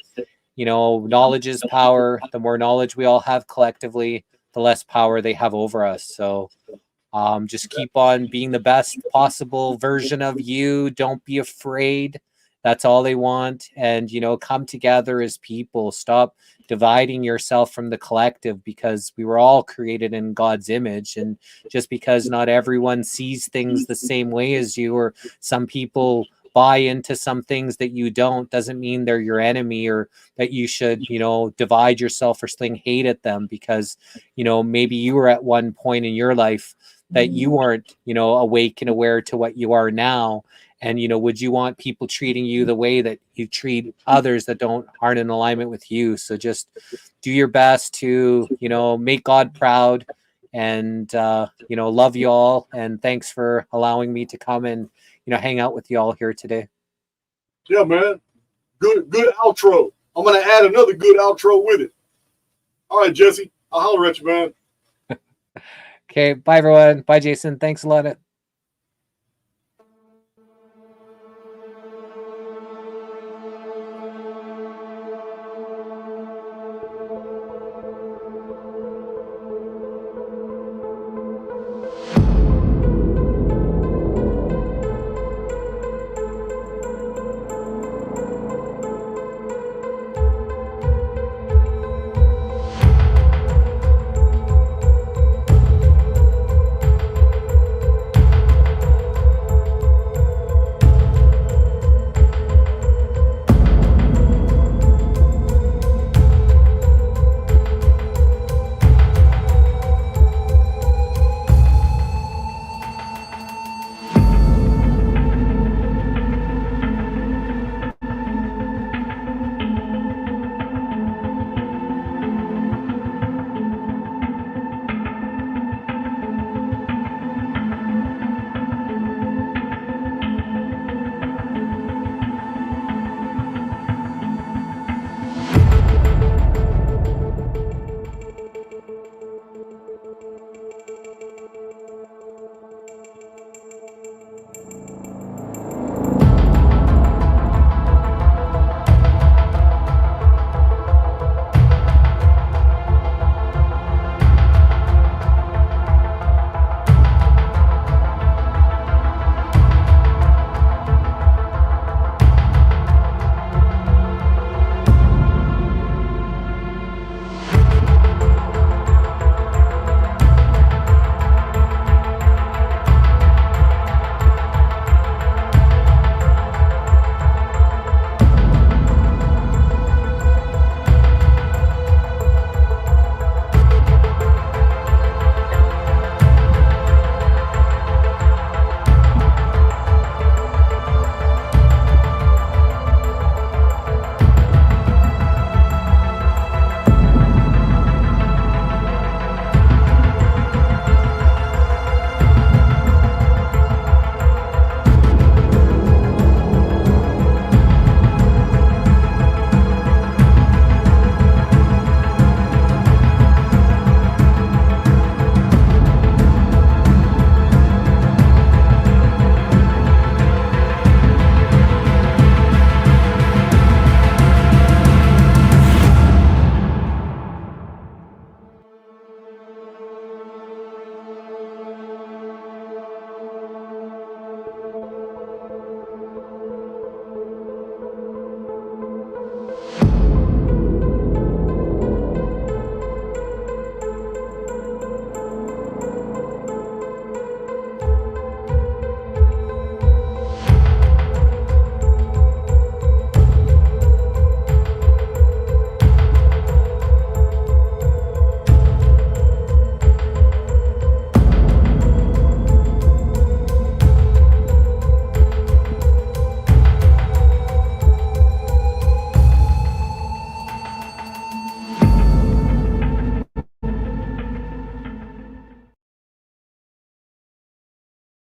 You know, knowledge is power. The more knowledge we all have collectively, the less power they have over us. So just keep on being the best possible version of you. Don't be afraid. That's all they want. And, you know, come together as people. Stop dividing yourself from the collective, because we were all created in God's image. And just because not everyone sees things the same way as you, or some people buy into some things that you don't, doesn't mean they're your enemy, or that you should, you know, divide yourself or sling hate at them, because, you know, maybe you were at one point in your life that you weren't, you know, awake and aware to what you are now. And, you know, would you want people treating you the way that you treat others that aren't in alignment with you? So just do your best to, you know, make God proud, and, you know, love you all. And thanks for allowing me to come and, you know, hang out with you all here today. Yeah, man. Good outro. I'm going to add another good outro with it. All right, Jesse. I'll holler at you, man. Okay. Bye, everyone. Bye, Jason. Thanks a lot.